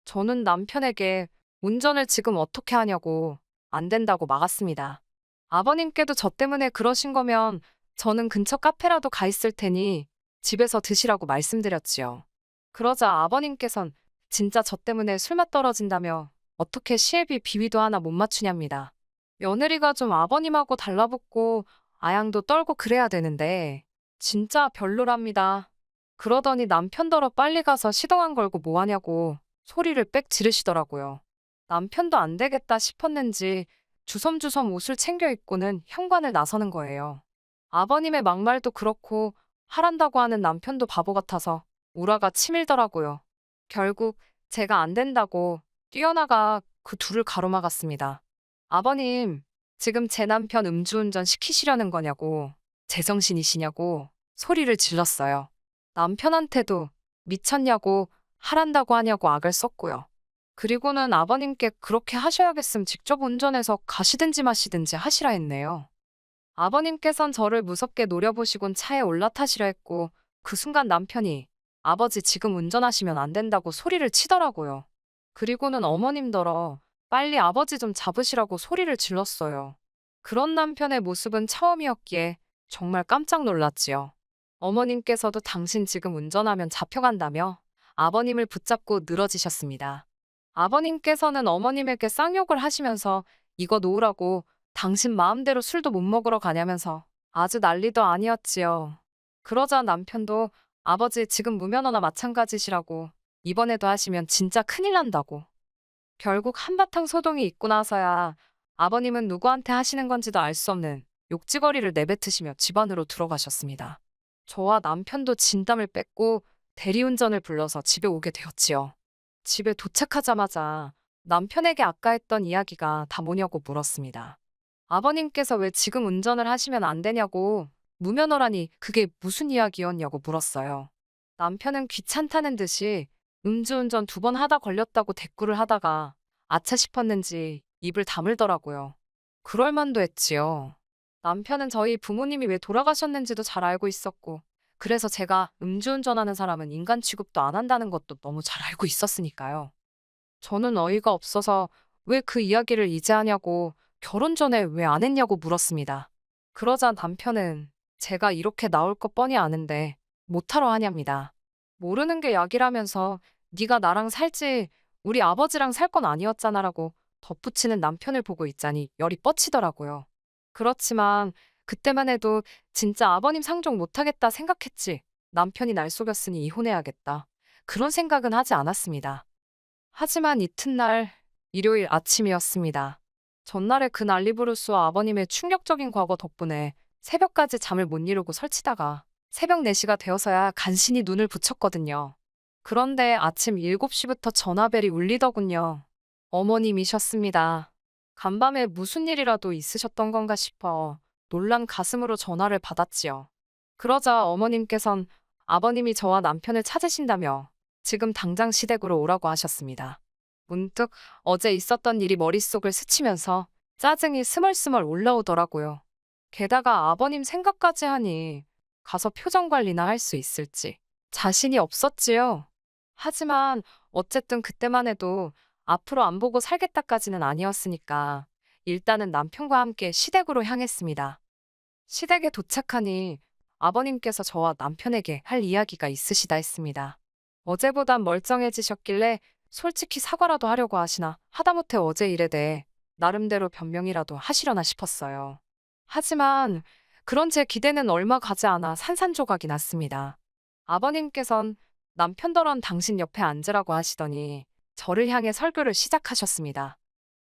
저는 남편에게 운전을 지금 어떻게 하냐고 안 된다고 막았습니다. 아버님께도 저 때문에 그러신 거면 저는 근처 카페라도 가 있을 테니 집에서 드시라고 말씀드렸지요. 그러자 아버님께선 진짜 저 때문에 술맛 떨어진다며 어떻게 시애비 비위도 하나 못 맞추냐입니다. 며느리가 좀 아버님하고 달라붙고 아양도 떨고 그래야 되는데 진짜 별로랍니다. 그러더니 남편더러 빨리 가서 시동 안 걸고 뭐 하냐고 소리를 빽 지르시더라고요. 남편도 안 되겠다 싶었는지 주섬주섬 옷을 챙겨 입고는 현관을 나서는 거예요. 아버님의 막말도 그렇고 하란다고 하는 남편도 바보 같아서 우라가 치밀더라고요. 결국 제가 안 된다고 뛰어나가 그 둘을 가로막았습니다. 아버님, 지금 제 남편 음주운전 시키시려는 거냐고, 제정신이시냐고 소리를 질렀어요. 남편한테도 미쳤냐고 하란다고 하냐고 악을 썼고요. 그리고는 아버님께 그렇게 하셔야겠음 직접 운전해서 가시든지 마시든지 하시라 했네요. 아버님께선 저를 무섭게 노려보시곤 차에 올라타시려 했고 그 순간 남편이 아버지 지금 운전하시면 안 된다고 소리를 치더라고요. 그리고는 어머님더러 빨리 아버지 좀 잡으시라고 소리를 질렀어요. 그런 남편의 모습은 처음이었기에 정말 깜짝 놀랐지요. 어머님께서도 당신 지금 운전하면 잡혀간다며 아버님을 붙잡고 늘어지셨습니다. 아버님께서는 어머님에게 쌍욕을 하시면서 이거 놓으라고 당신 마음대로 술도 못 먹으러 가냐면서 아주 난리도 아니었지요. 그러자 남편도 아버지 지금 무면허나 마찬가지시라고 이번에도 하시면 진짜 큰일 난다고. 결국 한바탕 소동이 있고 나서야 아버님은 누구한테 하시는 건지도 알 수 없는 욕지거리를 내뱉으시며 집 안으로 들어가셨습니다. 저와 남편도 진땀을 뺐고 대리운전을 불러서 집에 오게 되었지요. 집에 도착하자마자 남편에게 아까 했던 이야기가 다 뭐냐고 물었습니다. 아버님께서 왜 지금 운전을 하시면 안 되냐고 무면허라니 그게 무슨 이야기였냐고 물었어요. 남편은 귀찮다는 듯이 음주운전 2번 하다 걸렸다고 대꾸를 하다가 아차 싶었는지 입을 다물더라고요. 그럴 만도 했지요. 남편은 저희 부모님이 왜 돌아가셨는지도 잘 알고 있었고, 그래서 제가 음주운전하는 사람은 인간 취급도 안 한다는 것도 너무 잘 알고 있었으니까요. 저는 어이가 없어서 왜 그 이야기를 이제 하냐고 결혼 전에 왜 안 했냐고 물었습니다. 그러자 남편은 제가 이렇게 나올 거 뻔히 아는데 못하러 하냐입니다. 모르는 게 약이라면서 네가 나랑 살지 우리 아버지랑 살 건 아니었잖아라고 덧붙이는 남편을 보고 있자니 열이 뻗치더라고요. 그렇지만 그때만 해도 진짜 아버님 상종 못하겠다 생각했지. 남편이 날 속였으니 이혼해야겠다. 그런 생각은 하지 않았습니다. 하지만 이튿날 일요일 아침이었습니다. 전날의 그 난리부르스와 아버님의 충격적인 과거 덕분에 새벽까지 잠을 못 이루고 설치다가 새벽 4시가 되어서야 간신히 눈을 붙였거든요. 그런데 아침 7시부터 전화벨이 울리더군요. 어머님이셨습니다. 간밤에 무슨 일이라도 있으셨던 건가 싶어 놀란 가슴으로 전화를 받았지요. 그러자 어머님께선 아버님이 저와 남편을 찾으신다며 지금 당장 시댁으로 오라고 하셨습니다. 문득 어제 있었던 일이 머릿속을 스치면서 짜증이 스멀스멀 올라오더라고요. 게다가 아버님 생각까지 하니 가서 표정 관리나 할 수 있을지 자신이 없었지요. 하지만 어쨌든 그때만 해도 앞으로 안 보고 살겠다까지는 아니었으니까 일단은 남편과 함께 시댁으로 향했습니다. 시댁에 도착하니 아버님께서 저와 남편에게 할 이야기가 있으시다 했습니다. 어제보단 멀쩡해지셨길래 솔직히 사과라도 하려고 하시나 하다못해 어제 일에 대해 나름대로 변명이라도 하시려나 싶었어요. 하지만 그런 제 기대는 얼마 가지 않아 산산조각이 났습니다. 아버님께선 남편더런 당신 옆에 앉으라고 하시더니 저를 향해 설교를 시작하셨습니다.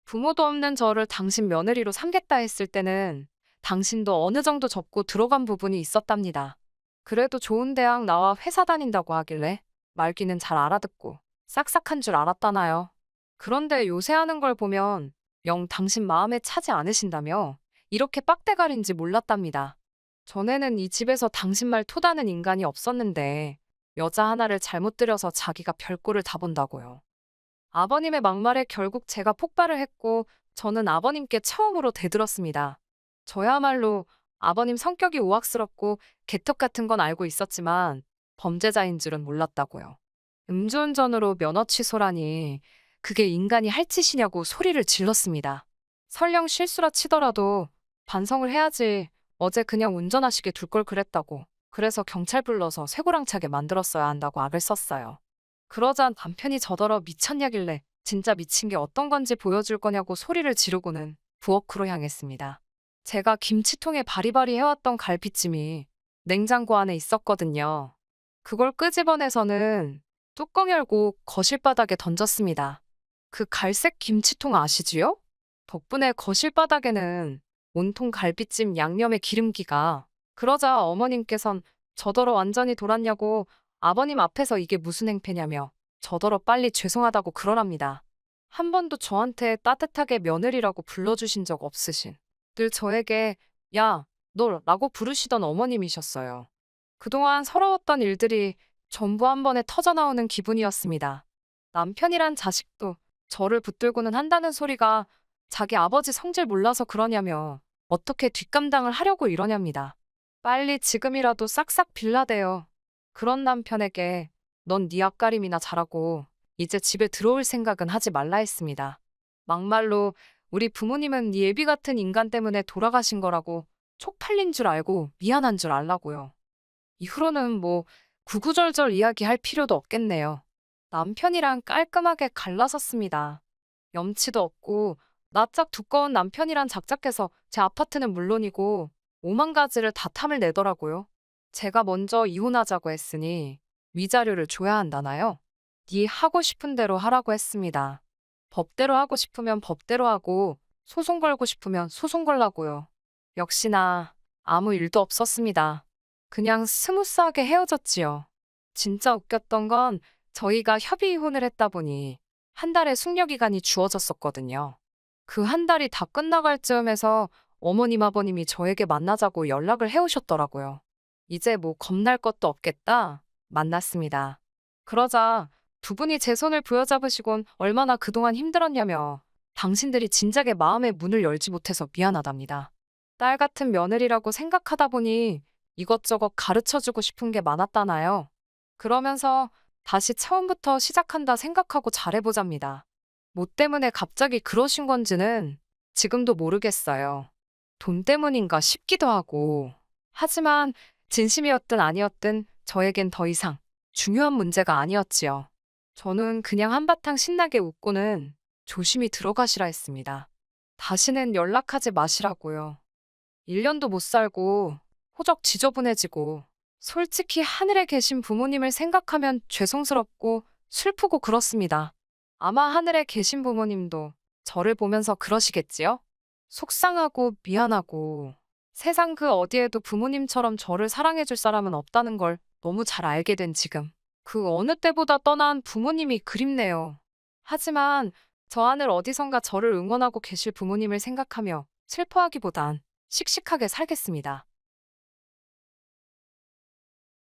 부모도 없는 저를 당신 며느리로 삼겠다 했을 때는 당신도 어느 정도 접고 들어간 부분이 있었답니다. 그래도 좋은 대학 나와 회사 다닌다고 하길래 말귀는 잘 알아듣고 싹싹한 줄 알았다나요. 그런데 요새 하는 걸 보면 영 당신 마음에 차지 않으신다며 이렇게 빡대가리인지 몰랐답니다. 전에는 이 집에서 당신 말 토다는 인간이 없었는데 여자 하나를 잘못 들여서 자기가 별꼴을 다 본다고요. 아버님의 막말에 결국 제가 폭발을 했고 저는 아버님께 처음으로 대들었습니다. 저야말로 아버님 성격이 우악스럽고 개떡 같은 건 알고 있었지만 범죄자인 줄은 몰랐다고요. 음주운전으로 면허 취소라니 그게 인간이 할 짓이냐고 소리를 질렀습니다. 설령 실수라 치더라도 반성을 해야지 어제 그냥 운전하시게 둘 걸 그랬다고. 그래서 경찰 불러서 쇠고랑차게 만들었어야 한다고 악을 썼어요. 그러자 남편이 저더러 미쳤냐길래 진짜 미친 게 어떤 건지 보여줄 거냐고 소리를 지르고는 부엌으로 향했습니다. 제가 김치통에 바리바리 해왔던 갈비찜이 냉장고 안에 있었거든요. 그걸 끄집어내서는 뚜껑 열고 거실 바닥에 던졌습니다. 그 갈색 김치통 아시지요? 덕분에 거실 바닥에는 온통 갈비찜 양념의 기름기가. 그러자 어머님께선 저더러 완전히 돌았냐고 아버님 앞에서 이게 무슨 행패냐며 저더러 빨리 죄송하다고 그러랍니다. 한 번도 저한테 따뜻하게 며느리라고 불러주신 적 없으신, 늘 저에게 야, 너 라고 부르시던 어머님이셨어요. 그동안 서러웠던 일들이 전부 한 번에 터져나오는 기분이었습니다. 남편이란 자식도 저를 붙들고는 한다는 소리가 자기 아버지 성질 몰라서 그러냐며 어떻게 뒷감당을 하려고 이러냐입니다. 빨리 지금이라도 싹싹 빌라대요. 그런 남편에게 넌 네 앞가림이나 잘하고 이제 집에 들어올 생각은 하지 말라 했습니다. 막말로 우리 부모님은 네 예비 같은 인간 때문에 돌아가신 거라고 쪽팔린 줄 알고 미안한 줄 알라고요. 이후로는 뭐 구구절절 이야기할 필요도 없겠네요. 남편이랑 깔끔하게 갈라섰습니다. 염치도 없고 낯짝 두꺼운 남편이란 작작해서 제 아파트는 물론이고 오만 가지를 다 탐을 내더라고요. 제가 먼저 이혼하자고 했으니 위자료를 줘야 한다나요? 네 하고 싶은 대로 하라고 했습니다. 법대로 하고 싶으면 법대로 하고 소송 걸고 싶으면 소송 걸라고요. 역시나 아무 일도 없었습니다. 그냥 스무스하게 헤어졌지요. 진짜 웃겼던 건 저희가 협의 이혼을 했다 보니 한 달의 숙려 기간이 주어졌었거든요. 그 한 달이 다 끝나갈 즈음에서 어머님 아버님이 저에게 만나자고 연락을 해오셨더라고요. 이제 뭐 겁날 것도 없겠다. 만났습니다. 그러자 두 분이 제 손을 부여잡으시곤 얼마나 그동안 힘들었냐며 당신들이 진작에 마음의 문을 열지 못해서 미안하답니다. 딸 같은 며느리라고 생각하다 보니 이것저것 가르쳐주고 싶은 게 많았다나요. 그러면서 다시 처음부터 시작한다 생각하고 잘해보잡니다. 뭐 때문에 갑자기 그러신 건지는 지금도 모르겠어요. 돈 때문인가 싶기도 하고. 하지만 진심이었든 아니었든 저에겐 더 이상 중요한 문제가 아니었지요. 저는 그냥 한바탕 신나게 웃고는 조심히 들어가시라 했습니다. 다시는 연락하지 마시라고요. 1년도 못 살고 호적 지저분해지고 솔직히 하늘에 계신 부모님을 생각하면 죄송스럽고 슬프고 그렇습니다. 아마 하늘에 계신 부모님도 저를 보면서 그러시겠지요? 속상하고 미안하고 세상 그 어디에도 부모님처럼 저를 사랑해줄 사람은 없다는 걸 너무 잘 알게 된 지금. 그 어느 때보다 떠난 부모님이 그립네요. 하지만 저 하늘 어디선가 저를 응원하고 계실 부모님을 생각하며 슬퍼하기보단 씩씩하게 살겠습니다.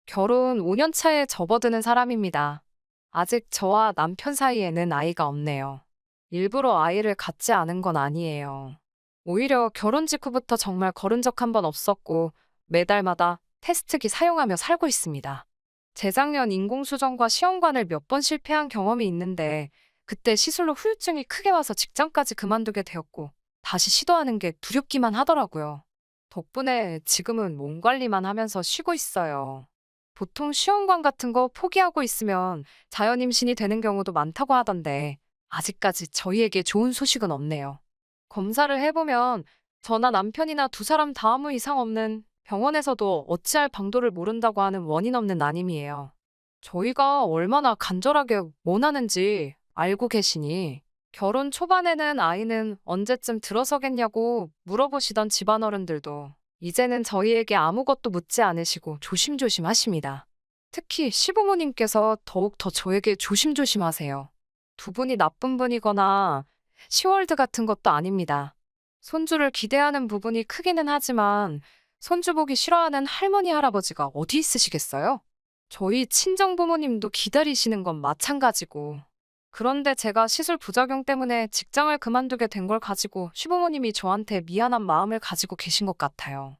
결혼 5년 차에 접어드는 사람입니다. 아직 저와 남편 사이에는 아이가 없네요. 일부러 아이를 갖지 않은 건 아니에요. 오히려 결혼 직후부터 정말 거른 적 한 번 없었고 매달마다 테스트기 사용하며 살고 있습니다. 재작년 인공수정과 시험관을 몇 번 실패한 경험이 있는데 그때 시술로 후유증이 크게 와서 직장까지 그만두게 되었고 다시 시도하는 게 두렵기만 하더라고요. 덕분에 지금은 몸 관리만 하면서 쉬고 있어요. 보통 시험관 같은 거 포기하고 있으면 자연 임신이 되는 경우도 많다고 하던데 아직까지 저희에게 좋은 소식은 없네요. 검사를 해보면 저나 남편이나 두 사람 다 아무 이상 없는 병원에서도 어찌할 방도를 모른다고 하는 원인 없는 난임이에요. 저희가 얼마나 간절하게 원하는지 알고 계시니 결혼 초반에는 아이는 언제쯤 들어서겠냐고 물어보시던 집안어른들도 이제는 저희에게 아무것도 묻지 않으시고 조심조심 하십니다. 특히 시부모님께서 더욱 더 저에게 조심조심 하세요. 두 분이 나쁜 분이거나 시월드 같은 것도 아닙니다. 손주를 기대하는 부분이 크기는 하지만 손주 보기 싫어하는 할머니, 할아버지가 어디 있으시겠어요? 저희 친정부모님도 기다리시는 건 마찬가지고. 그런데 제가 시술 부작용 때문에 직장을 그만두게 된 걸 가지고 시부모님이 저한테 미안한 마음을 가지고 계신 것 같아요.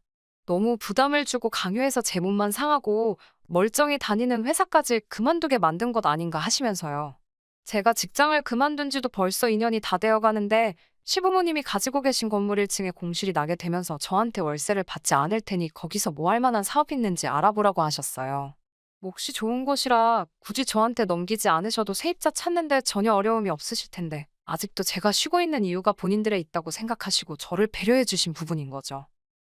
너무 부담을 주고 강요해서 제 몸만 상하고 멀쩡히 다니는 회사까지 그만두게 만든 것 아닌가 하시면서요. 제가 직장을 그만둔 지도 벌써 2년이 다 되어 가는데 시부모님이 가지고 계신 건물 1층에 공실이 나게 되면서 저한테 월세를 받지 않을 테니 거기서 뭐 할 만한 사업이 있는지 알아보라고 하셨어요. 몫이 좋은 곳이라 굳이 저한테 넘기지 않으셔도 세입자 찾는데 전혀 어려움이 없으실 텐데 아직도 제가 쉬고 있는 이유가 본인들에 있다고 생각하시고 저를 배려해 주신 부분인 거죠.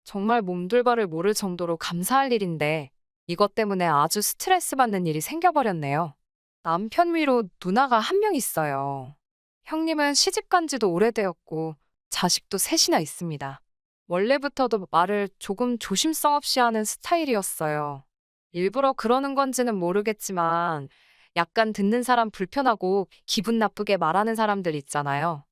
정말 몸둘바를 모를 정도로 감사할 일인데 이것 때문에 아주 스트레스 받는 일이 생겨버렸네요. 남편 위로 누나가 한 명 있어요. 형님은 시집 간 지도 오래되었고 자식도 셋이나 있습니다. 원래부터도 말을 조금 조심성 없이 하는 스타일이었어요. 일부러 그러는 건지는 모르겠지만 약간 듣는 사람 불편하고 기분 나쁘게 말하는 사람들 있잖아요.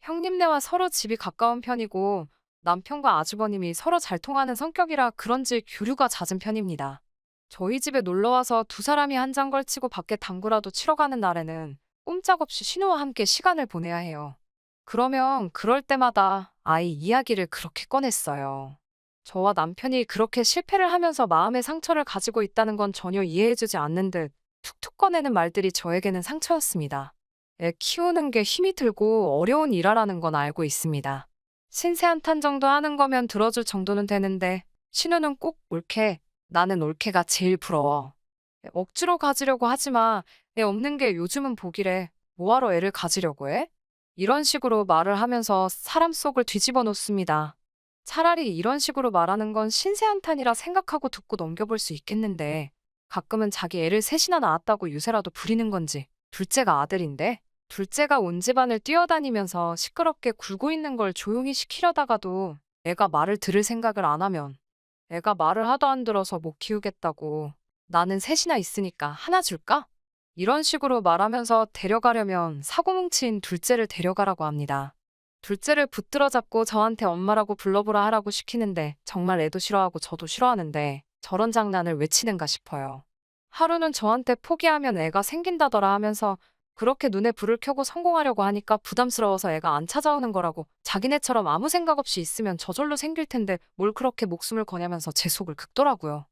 형님네와 서로 집이 가까운 편이고 남편과 아주버님이 서로 잘 통하는 성격이라 그런지 교류가 잦은 편입니다. 저희 집에 놀러와서 두 사람이 한 잔 걸치고 밖에 당구라도 치러 가는 날에는 꼼짝없이 신우와 함께 시간을 보내야 해요. 그러면 그럴 때마다 아이 이야기를 그렇게 꺼냈어요. 저와 남편이 그렇게 실패를 하면서 마음의 상처를 가지고 있다는 건 전혀 이해해주지 않는 듯 툭툭 꺼내는 말들이 저에게는 상처였습니다. 애 키우는 게 힘이 들고 어려운 일이라는 건 알고 있습니다. 신세 한탄 정도 하는 거면 들어줄 정도는 되는데 신우는 꼭 옳게, 나는 옳게가 제일 부러워. 억지로 가지려고 하지 마. 애 없는 게 요즘은 복이래. 뭐하러 애를 가지려고 해? 이런 식으로 말을 하면서 사람 속을 뒤집어 놓습니다. 차라리 이런 식으로 말하는 건 신세한탄이라 생각하고 듣고 넘겨볼 수 있겠는데 가끔은 자기 애를 셋이나 낳았다고 유세라도 부리는 건지. 둘째가 아들인데 둘째가 온 집안을 뛰어다니면서 시끄럽게 굴고 있는 걸 조용히 시키려다가도 애가 말을 들을 생각을 안 하면 애가 말을 하도 안 들어서 못 키우겠다고 나는 셋이나 있으니까 하나 줄까? 이런 식으로 말하면서 데려가려면 사고뭉치인 둘째를 데려가라고 합니다. 둘째를 붙들어 잡고 저한테 엄마라고 불러보라 하라고 시키는데 정말 애도 싫어하고 저도 싫어하는데 저런 장난을 왜 치는가 싶어요. 하루는 저한테 포기하면 애가 생긴다더라 하면서 그렇게 눈에 불을 켜고 성공하려고 하니까 부담스러워서 애가 안 찾아오는 거라고 자기네처럼 아무 생각 없이 있으면 저절로 생길 텐데 뭘 그렇게 목숨을 거냐면서 제 속을 긁더라고요.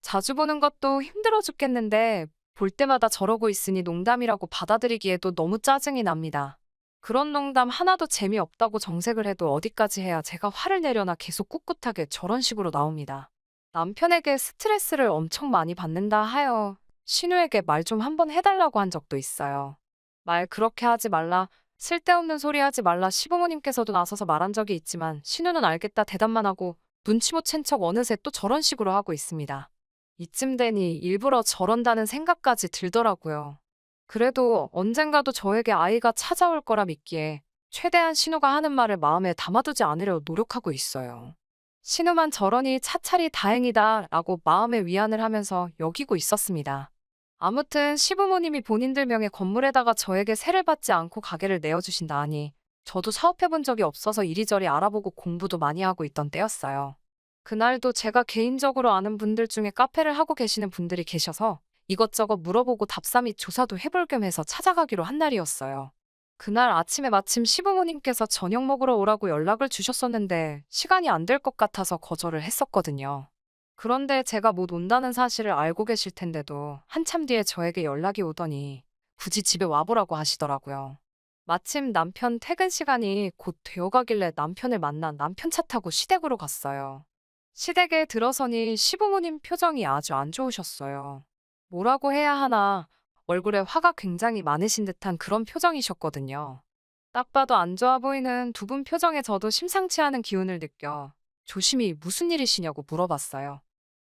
자주 보는 것도 힘들어 죽겠는데 볼 때마다 저러고 있으니 농담이라고 받아들이기에도 너무 짜증이 납니다. 그런 농담 하나도 재미없다고 정색을 해도 어디까지 해야 제가 화를 내려나 계속 꿋꿋하게 저런 식으로 나옵니다. 남편에게 스트레스를 엄청 많이 받는다 하여 신우에게 말 좀 한번 해달라고 한 적도 있어요. 말 그렇게 하지 말라, 쓸데없는 소리 하지 말라 시부모님께서도 나서서 말한 적이 있지만 신우는 알겠다 대답만 하고 눈치 못 챈 척 어느새 또 저런 식으로 하고 있습니다. 이쯤 되니 일부러 저런다는 생각까지 들더라고요. 그래도 언젠가도 저에게 아이가 찾아올 거라 믿기에 최대한 신우가 하는 말을 마음에 담아두지 않으려 노력하고 있어요. 신우만 저러니 차차리 다행이다 라고 마음의 위안을 하면서 여기고 있었습니다. 아무튼 시부모님이 본인들 명의 건물에다가 저에게 세를 받지 않고 가게를 내어주신다 하니 저도 사업해본 적이 없어서 이리저리 알아보고 공부도 많이 하고 있던 때였어요. 그날도 제가 개인적으로 아는 분들 중에 카페를 하고 계시는 분들이 계셔서 이것저것 물어보고 답사 및 조사도 해볼 겸 해서 찾아가기로 한 날이었어요. 그날 아침에 마침 시부모님께서 저녁 먹으러 오라고 연락을 주셨었는데 시간이 안 될 것 같아서 거절을 했었거든요. 그런데 제가 못 온다는 사실을 알고 계실 텐데도 한참 뒤에 저에게 연락이 오더니 굳이 집에 와보라고 하시더라고요. 마침 남편 퇴근 시간이 곧 되어가길래 남편을 만나 남편 차 타고 시댁으로 갔어요. 시댁에 들어서니 시부모님 표정이 아주 안 좋으셨어요. 뭐라고 해야 하나 얼굴에 화가 굉장히 많으신 듯한 그런 표정이셨거든요. 딱 봐도 안 좋아 보이는 두 분 표정에 저도 심상치 않은 기운을 느껴 조심히 무슨 일이시냐고 물어봤어요.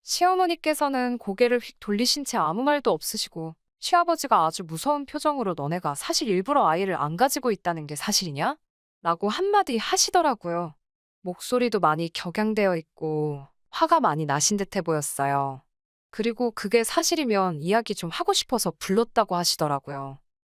시어머니께서는 고개를 휙 돌리신 채 아무 말도 없으시고 시아버지가 아주 무서운 표정으로 너네가 사실 일부러 아이를 안 가지고 있다는 게 사실이냐? 라고 한마디 하시더라고요. 목소리도 많이 격양되어 있고 화가 많이 나신 듯해 보였어요. 그리고 그게 사실이면 이야기 좀 하고 싶어서 불렀다고 하시더라고요.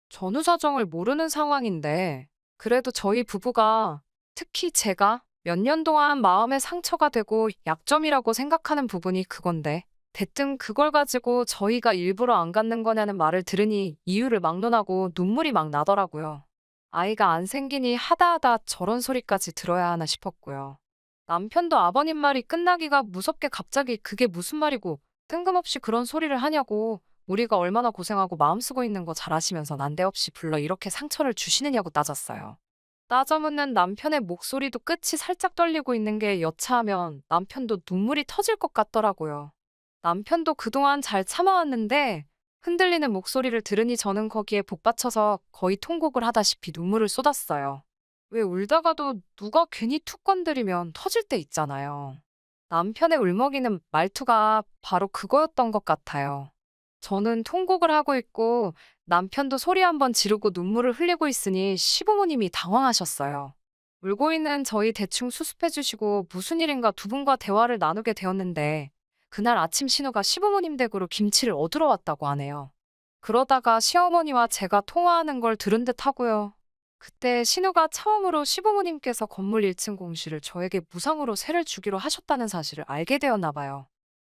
전후 사정을 모르는 상황인데 그래도 저희 부부가 특히 제가 몇 년 동안 마음에 상처가 되고 약점이라고 생각하는 부분이 그건데 대뜸 그걸 가지고 저희가 일부러 안 갖는 거냐는 말을 들으니 이유를 막론하고 눈물이 막 나더라고요. 아이가 안 생기니 하다하다 저런 소리까지 들어야 하나 싶었고요. 남편도 아버님 말이 끝나기가 무섭게 갑자기 그게 무슨 말이고 뜬금없이 그런 소리를 하냐고 우리가 얼마나 고생하고 마음 쓰고 있는 거 잘 아시면서 난데없이 불러 이렇게 상처를 주시느냐고 따졌어요. 따져 묻는 남편의 목소리도 끝이 살짝 떨리고 있는 게 여차하면 남편도 눈물이 터질 것 같더라고요. 남편도 그동안 잘 참아왔는데 흔들리는 목소리를 들으니 저는 거기에 복받쳐서 거의 통곡을 하다시피 눈물을 쏟았어요. 왜 울다가도 누가 괜히 툭 건드리면 터질 때 있잖아요. 남편의 울먹이는 말투가 바로 그거였던 것 같아요. 저는 통곡을 하고 있고 남편도 소리 한번 지르고 눈물을 흘리고 있으니 시부모님이 당황하셨어요. 울고 있는 저희 대충 수습해 주시고 무슨 일인가 두 분과 대화를 나누게 되었는데 그날 아침 신우가 시부모님 댁으로 김치를 얻으러 왔다고 하네요. 그러다가 시어머니와 제가 통화하는 걸 들은 듯 하고요. 그때 신우가 처음으로 시부모님께서 건물 1층 공실을 저에게 무상으로 세를 주기로 하셨다는 사실을 알게 되었나 봐요.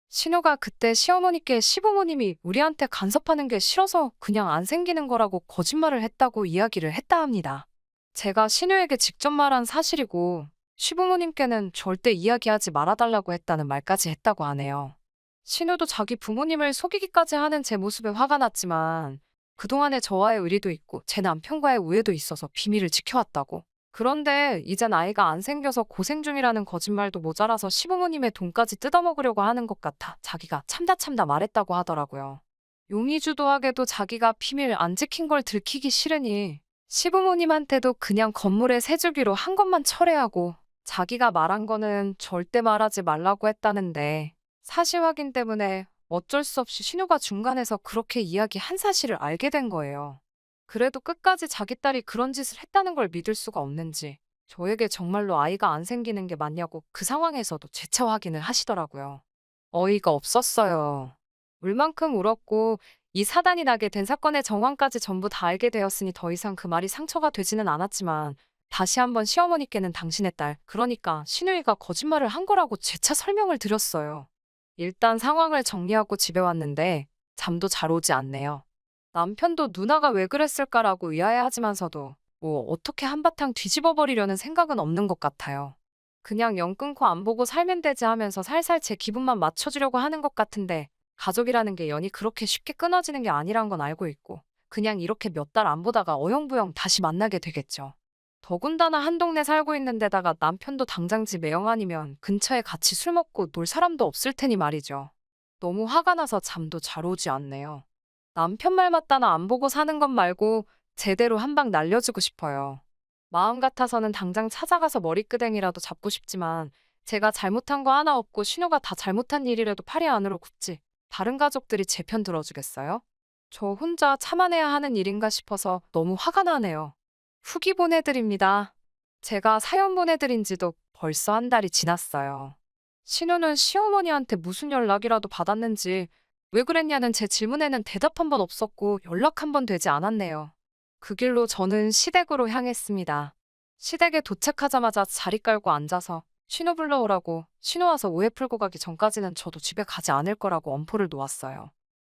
신우가 그때 시어머니께 시부모님이 우리한테 간섭하는 게 싫어서 그냥 안 생기는 거라고 거짓말을 했다고 이야기를 했다 합니다. 제가 신우에게 직접 말한 사실이고 시부모님께는 절대 이야기하지 말아달라고 했다는 말까지 했다고 하네요. 신우도 자기 부모님을 속이기까지 하는 제 모습에 화가 났지만 그동안에 저와의 의리도 있고 제 남편과의 우애도 있어서 비밀을 지켜왔다고 그런데 이젠 아이가 안 생겨서 고생 중이라는 거짓말도 모자라서 시부모님의 돈까지 뜯어먹으려고 하는 것 같아 자기가 참다 말했다고 하더라고요. 용의주도하게도 자기가 비밀 안 지킨 걸 들키기 싫으니 시부모님한테도 그냥 건물에 세 주기로 한 것만 철회하고 자기가 말한 거는 절대 말하지 말라고 했다는데 사실 확인 때문에 어쩔 수 없이 신우가 중간에서 그렇게 이야기한 사실을 알게 된 거예요. 그래도 끝까지 자기 딸이 그런 짓을 했다는 걸 믿을 수가 없는지 저에게 정말로 아이가 안 생기는 게 맞냐고 그 상황에서도 재차 확인을 하시더라고요. 어이가 없었어요. 울 만큼 울었고 이 사단이 나게 된 사건의 정황까지 전부 다 알게 되었으니 더 이상 그 말이 상처가 되지는 않았지만 다시 한번 시어머니께는 당신의 딸, 그러니까 신우이가 거짓말을 한 거라고 재차 설명을 드렸어요. 일단 상황을 정리하고 집에 왔는데 잠도 잘 오지 않네요. 남편도 누나가 왜 그랬을까라고 의아해하지만서도 뭐 어떻게 한바탕 뒤집어 버리려는 생각은 없는 것 같아요. 그냥 영 끊고 안 보고 살면 되지 하면서 살살 제 기분만 맞춰주려고 하는 것 같은데 가족이라는 게 연이 그렇게 쉽게 끊어지는 게 아니란 건 알고 있고 그냥 이렇게 몇 달 안 보다가 어영부영 다시 만나게 되겠죠. 더군다나 한 동네 살고 있는 데다가 남편도 당장 집 애영 아니면 근처에 같이 술 먹고 놀 사람도 없을 테니 말이죠. 너무 화가 나서 잠도 잘 오지 않네요. 남편 말 맞다나 안 보고 사는 것 말고 제대로 한 방 날려주고 싶어요. 마음 같아서는 당장 찾아가서 머리끄댕이라도 잡고 싶지만 제가 잘못한 거 하나 없고 신우가 다 잘못한 일이라도 팔이 안으로 굽지. 다른 가족들이 제 편 들어주겠어요? 저 혼자 참아내야 하는 일인가 싶어서 너무 화가 나네요. 후기 보내드립니다. 제가 사연 보내드린 지도 벌써 한 달이 지났어요. 신우는 시어머니한테 무슨 연락이라도 받았는지 왜 그랬냐는 제 질문에는 대답 한 번 없었고 연락 한 번 되지 않았네요. 그 길로 저는 시댁으로 향했습니다. 시댁에 도착하자마자 자리 깔고 앉아서 신우 불러오라고 신우 와서 오해 풀고 가기 전까지는 저도 집에 가지 않을 거라고 엄포를 놓았어요.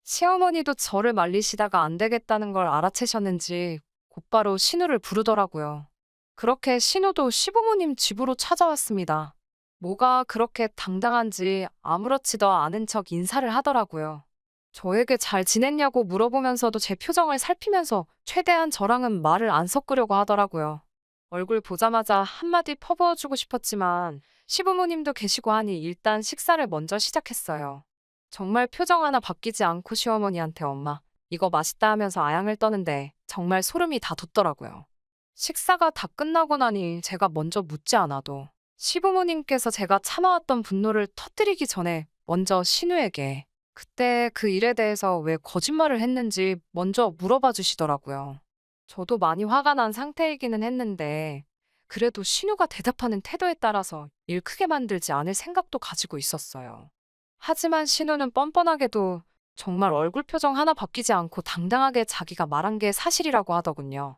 시어머니도 저를 말리시다가 안 되겠다는 걸 알아채셨는지 곧바로 신우를 부르더라고요. 그렇게 신우도 시부모님 집으로 찾아왔습니다. 뭐가 그렇게 당당한지 아무렇지도 않은 척 인사를 하더라고요. 저에게 잘 지냈냐고 물어보면서도 제 표정을 살피면서 최대한 저랑은 말을 안 섞으려고 하더라고요. 얼굴 보자마자 한마디 퍼부어주고 싶었지만 시부모님도 계시고 하니 일단 식사를 먼저 시작했어요. 정말 표정 하나 바뀌지 않고 시어머니한테 엄마, 이거 맛있다 하면서 아양을 떠는데 정말 소름이 다 돋더라고요. 식사가 다 끝나고 나니 제가 먼저 묻지 않아도 시부모님께서 제가 참아왔던 분노를 터뜨리기 전에 먼저 신우에게 그때 그 일에 대해서 왜 거짓말을 했는지 먼저 물어봐 주시더라고요. 저도 많이 화가 난 상태이기는 했는데 그래도 신우가 대답하는 태도에 따라서 일 크게 만들지 않을 생각도 가지고 있었어요. 하지만 신우는 뻔뻔하게도 정말 얼굴 표정 하나 바뀌지 않고 당당하게 자기가 말한 게 사실이라고 하더군요.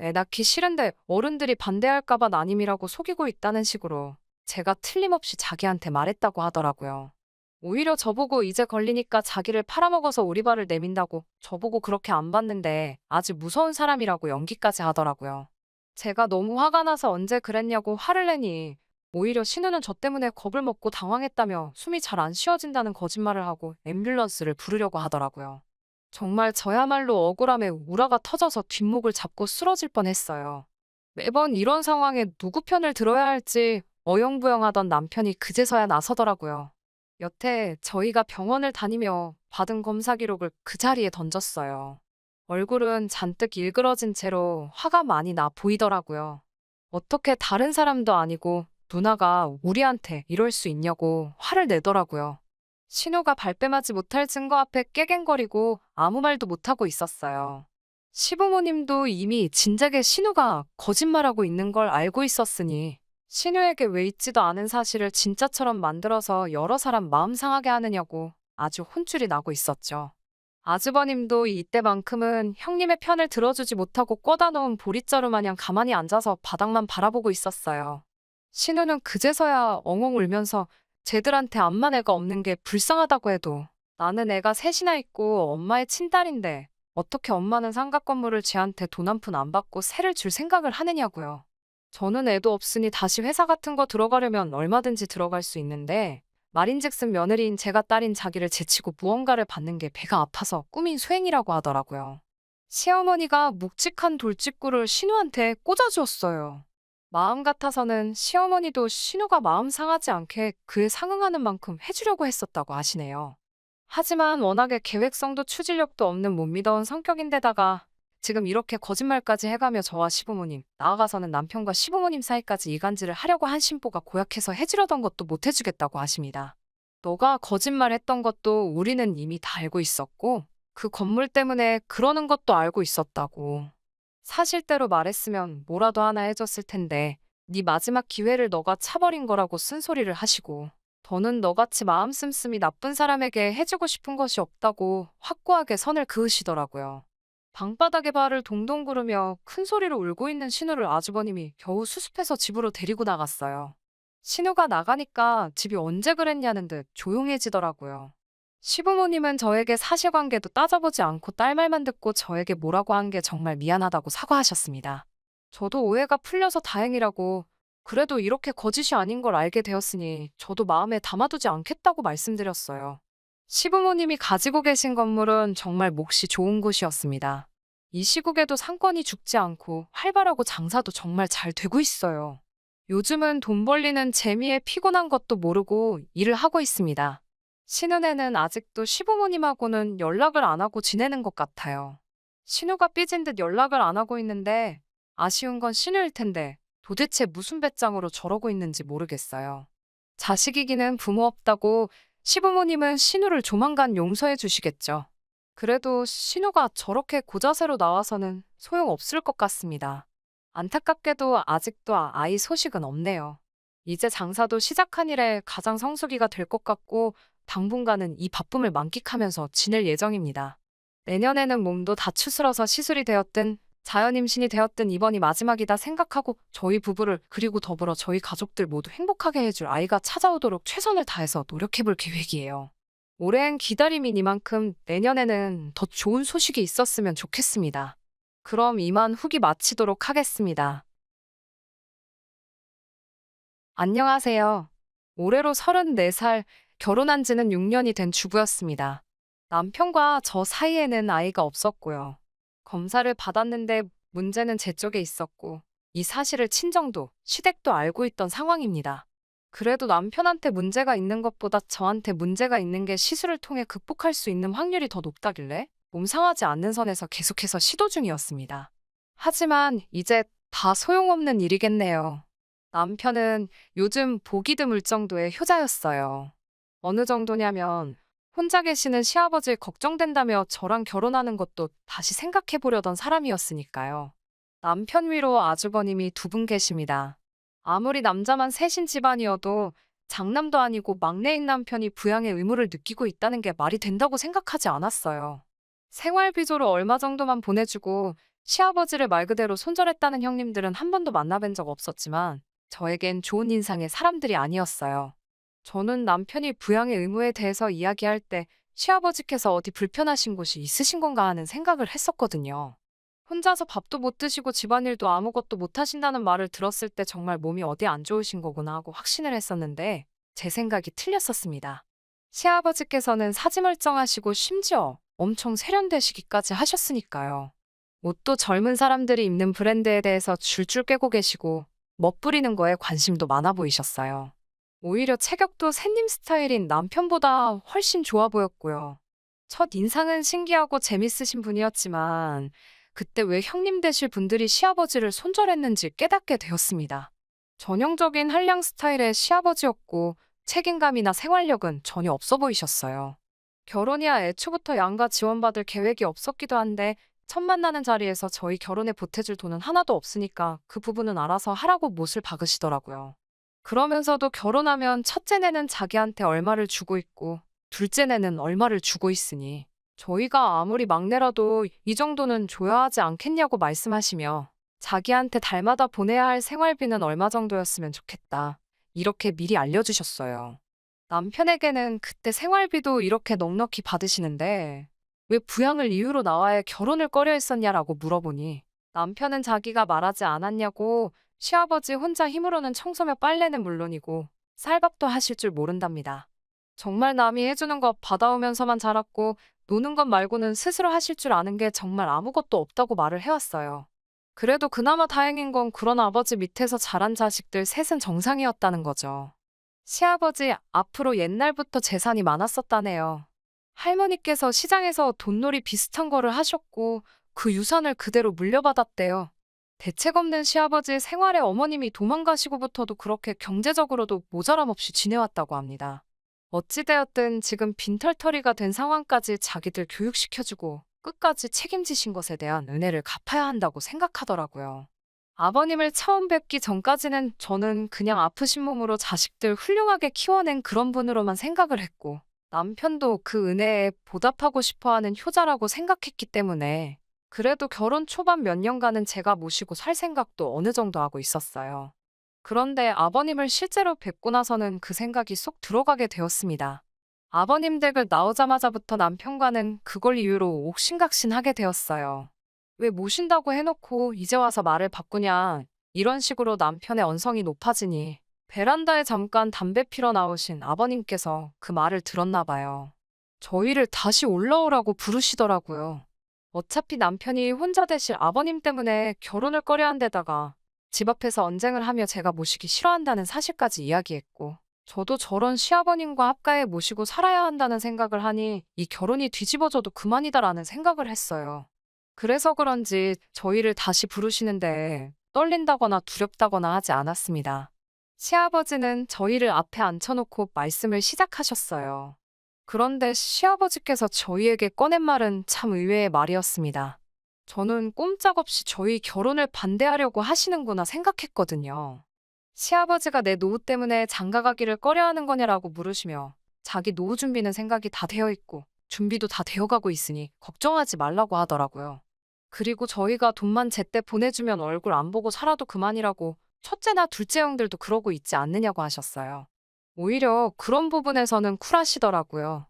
애 낳기 싫은데 어른들이 반대할까봐 난임이라고 속이고 있다는 식으로 제가 틀림없이 자기한테 말했다고 하더라고요. 오히려 저보고 이제 걸리니까 자기를 팔아먹어서 오리발을 내민다고 저보고 그렇게 안 봤는데 아주 무서운 사람이라고 연기까지 하더라고요. 제가 너무 화가 나서 언제 그랬냐고 화를 내니 오히려 신우는 저 때문에 겁을 먹고 당황했다며 숨이 잘 안 쉬어진다는 거짓말을 하고 앰뷸런스를 부르려고 하더라고요. 정말 저야말로 억울함에 우라가 터져서 뒷목을 잡고 쓰러질 뻔했어요. 매번 이런 상황에 누구 편을 들어야 할지 어영부영하던 남편이 그제서야 나서더라고요. 여태 저희가 병원을 다니며 받은 검사 기록을 그 자리에 던졌어요. 얼굴은 잔뜩 일그러진 채로 화가 많이 나 보이더라고요. 어떻게 다른 사람도 아니고 누나가 우리한테 이럴 수 있냐고 화를 내더라고요. 신우가 발뺌하지 못할 증거 앞에 깨갱거리고 아무 말도 못하고 있었어요. 시부모님도 이미 진작에 신우가 거짓말하고 있는 걸 알고 있었으니 신우에게 왜 있지도 않은 사실을 진짜처럼 만들어서 여러 사람 마음 상하게 하느냐고 아주 혼쭐이 나고 있었죠. 아주버님도 이때만큼은 형님의 편을 들어주지 못하고 꿔다 놓은 보릿자루 마냥 가만히 앉아서 바닥만 바라보고 있었어요. 신우는 그제서야 엉엉 울면서 쟤들한테 암만 애가 없는 게 불쌍하다고 해도 나는 애가 셋이나 있고 엄마의 친딸인데 어떻게 엄마는 상가 건물을 쟤한테 돈 한 푼 안 받고 세를 줄 생각을 하느냐고요. 저는 애도 없으니 다시 회사 같은 거 들어가려면 얼마든지 들어갈 수 있는데 말인즉슨 며느리인 제가 딸인 자기를 제치고 무언가를 받는 게 배가 아파서 꾸민 수행이라고 하더라고요. 시어머니가 묵직한 돌직구를 신우한테 꽂아주었어요. 마음 같아서는 시어머니도 신우가 마음 상하지 않게 그에 상응하는 만큼 해주려고 했었다고 하시네요. 하지만 워낙에 계획성도 추진력도 없는 못 믿어온 성격인데다가 지금 이렇게 거짓말까지 해가며 저와 시부모님, 나아가서는 남편과 시부모님 사이까지 이간질을 하려고 한 신보가 고약해서 해주려던 것도 못 해주겠다고 하십니다. 너가 거짓말했던 것도 우리는 이미 다 알고 있었고 그 건물 때문에 그러는 것도 알고 있었다고. 사실대로 말했으면 뭐라도 하나 해줬을 텐데 네 마지막 기회를 너가 차버린 거라고 쓴소리를 하시고 더는 너같이 마음 씀씀이 나쁜 사람에게 해주고 싶은 것이 없다고 확고하게 선을 그으시더라고요. 방바닥에 발을 동동 구르며 큰 소리로 울고 있는 신우를 아주버님이 겨우 수습해서 집으로 데리고 나갔어요. 신우가 나가니까 집이 언제 그랬냐는 듯 조용해지더라고요. 시부모님은 저에게 사실관계도 따져보지 않고 딸 말만 듣고 저에게 뭐라고 한 게 정말 미안하다고 사과하셨습니다. 저도 오해가 풀려서 다행이라고, 그래도 이렇게 거짓이 아닌 걸 알게 되었으니 저도 마음에 담아두지 않겠다고 말씀드렸어요. 시부모님이 가지고 계신 건물은 정말 몫이 좋은 곳이었습니다. 이 시국에도 상권이 죽지 않고 활발하고 장사도 정말 잘 되고 있어요. 요즘은 돈 벌리는 재미에 피곤한 것도 모르고 일을 하고 있습니다. 신은혜는 아직도 시부모님하고는 연락을 안 하고 지내는 것 같아요. 신우가 삐진 듯 연락을 안 하고 있는데 아쉬운 건 신우일 텐데 도대체 무슨 배짱으로 저러고 있는지 모르겠어요. 자식이기는 부모 없다고 시부모님은 신우를 조만간 용서해 주시겠죠. 그래도 신우가 저렇게 고자세로 나와서는 소용없을 것 같습니다. 안타깝게도 아직도 아이 소식은 없네요. 이제 장사도 시작한 이래 가장 성수기가 될 것 같고 당분간은 이 바쁨을 만끽하면서 지낼 예정입니다. 내년에는 몸도 다 추스러서 시술이 되었든 자연 임신이 되었든 이번이 마지막이다 생각하고 저희 부부를 그리고 더불어 저희 가족들 모두 행복하게 해줄 아이가 찾아오도록 최선을 다해서 노력해볼 계획이에요. 오랜 기다림이니만큼 내년에는 더 좋은 소식이 있었으면 좋겠습니다. 그럼 이만 후기 마치도록 하겠습니다. 안녕하세요. 올해로 34살, 결혼한 지는 6년이 된 주부였습니다. 남편과 저 사이에는 아이가 없었고요. 검사를 받았는데 문제는 제 쪽에 있었고, 이 사실을 친정도, 시댁도 알고 있던 상황입니다. 그래도 남편한테 문제가 있는 것보다 저한테 문제가 있는 게 시술을 통해 극복할 수 있는 확률이 더 높다길래 몸 상하지 않는 선에서 계속해서 시도 중이었습니다. 하지만 이제 다 소용없는 일이겠네요. 남편은 요즘 보기 드물 정도의 효자였어요. 어느 정도냐면 혼자 계시는 시아버지 걱정된다며 저랑 결혼하는 것도 다시 생각해 보려던 사람이었으니까요. 남편 위로 아주버님이 두 분 계십니다. 아무리 남자만 셋인 집안이어도 장남도 아니고 막내인 남편이 부양의 의무를 느끼고 있다는 게 말이 된다고 생각하지 않았어요. 생활비조로 얼마 정도만 보내주고 시아버지를 말 그대로 손절했다는 형님들은 한 번도 만나뵌 적 없었지만 저에겐 좋은 인상의 사람들이 아니었어요. 저는 남편이 부양의 의무에 대해서 이야기할 때 시아버지께서 어디 불편하신 곳이 있으신 건가 하는 생각을 했었거든요. 혼자서 밥도 못 드시고 집안일도 아무것도 못 하신다는 말을 들었을 때 정말 몸이 어디 안 좋으신 거구나 하고 확신을 했었는데 제 생각이 틀렸었습니다. 시아버지께서는 사지멀쩡하시고 심지어 엄청 세련되시기까지 하셨으니까요. 옷도 젊은 사람들이 입는 브랜드에 대해서 줄줄 꿰고 계시고 멋부리는 거에 관심도 많아 보이셨어요. 오히려 체격도 새님 스타일인 남편보다 훨씬 좋아 보였고요. 첫 인상은 신기하고 재밌으신 분이었지만 그때 왜 형님 되실 분들이 시아버지를 손절했는지 깨닫게 되었습니다. 전형적인 한량 스타일의 시아버지였고 책임감이나 생활력은 전혀 없어 보이셨어요. 결혼이야 애초부터 양가 지원받을 계획이 없었기도 한데 첫 만나는 자리에서 저희 결혼에 보태줄 돈은 하나도 없으니까 그 부분은 알아서 하라고 못을 박으시더라고요. 그러면서도 결혼하면 첫째네는 자기한테 얼마를 주고 있고 둘째네는 얼마를 주고 있으니 저희가 아무리 막내라도 이 정도는 줘야 하지 않겠냐고 말씀하시며 자기한테 달마다 보내야 할 생활비는 얼마 정도였으면 좋겠다. 이렇게 미리 알려주셨어요. 남편에게는 그때 생활비도 이렇게 넉넉히 받으시는데 왜 부양을 이유로 나와야 결혼을 꺼려 했었냐라고 물어보니 남편은 자기가 말하지 않았냐고 시아버지 혼자 힘으로는 청소며 빨래는 물론이고 쌀밥도 하실 줄 모른답니다. 정말 남이 해주는 것 받아오면서만 자랐고 노는 것 말고는 스스로 하실 줄 아는 게 정말 아무것도 없다고 말을 해왔어요. 그래도 그나마 다행인 건 그런 아버지 밑에서 자란 자식들 셋은 정상이었다는 거죠. 시아버지 앞으로 옛날부터 재산이 많았었다네요. 할머니께서 시장에서 돈놀이 비슷한 거를 하셨고 그 유산을 그대로 물려받았대요. 대책 없는 시아버지 생활에 어머님이 도망가시고부터도 그렇게 경제적으로도 모자람 없이 지내왔다고 합니다. 어찌되었든 지금 빈털터리가 된 상황까지 자기들 교육시켜주고 끝까지 책임지신 것에 대한 은혜를 갚아야 한다고 생각하더라고요. 아버님을 처음 뵙기 전까지는 저는 그냥 아프신 몸으로 자식들 훌륭하게 키워낸 그런 분으로만 생각을 했고 남편도 그 은혜에 보답하고 싶어하는 효자라고 생각했기 때문에 그래도 결혼 초반 몇 년간은 제가 모시고 살 생각도 어느 정도 하고 있었어요. 그런데 아버님을 실제로 뵙고 나서는 그 생각이 쏙 들어가게 되었습니다. 아버님 댁을 나오자마자부터 남편과는 그걸 이유로 옥신각신하게 되었어요. 왜 모신다고 해놓고 이제 와서 말을 바꾸냐. 이런 식으로 남편의 언성이 높아지니 베란다에 잠깐 담배 피러 나오신 아버님께서 그 말을 들었나 봐요. 저희를 다시 올라오라고 부르시더라고요. 어차피 남편이 혼자 되실 아버님 때문에 결혼을 꺼려한 데다가 집 앞에서 언쟁을 하며 제가 모시기 싫어한다는 사실까지 이야기했고 저도 저런 시아버님과 합가해 모시고 살아야 한다는 생각을 하니 이 결혼이 뒤집어져도 그만이다라는 생각을 했어요. 그래서 그런지 저희를 다시 부르시는데 떨린다거나 두렵다거나 하지 않았습니다. 시아버지는 저희를 앞에 앉혀놓고 말씀을 시작하셨어요. 그런데 시아버지께서 저희에게 꺼낸 말은 참 의외의 말이었습니다. 저는 꼼짝없이 저희 결혼을 반대하려고 하시는구나 생각했거든요. 시아버지가 내 노후 때문에 장가가기를 꺼려하는 거냐라고 물으시며 자기 노후 준비는 생각이 다 되어 있고 준비도 다 되어가고 있으니 걱정하지 말라고 하더라고요. 그리고 저희가 돈만 제때 보내주면 얼굴 안 보고 살아도 그만이라고 첫째나 둘째 형들도 그러고 있지 않느냐고 하셨어요. 오히려 그런 부분에서는 쿨하시더라고요.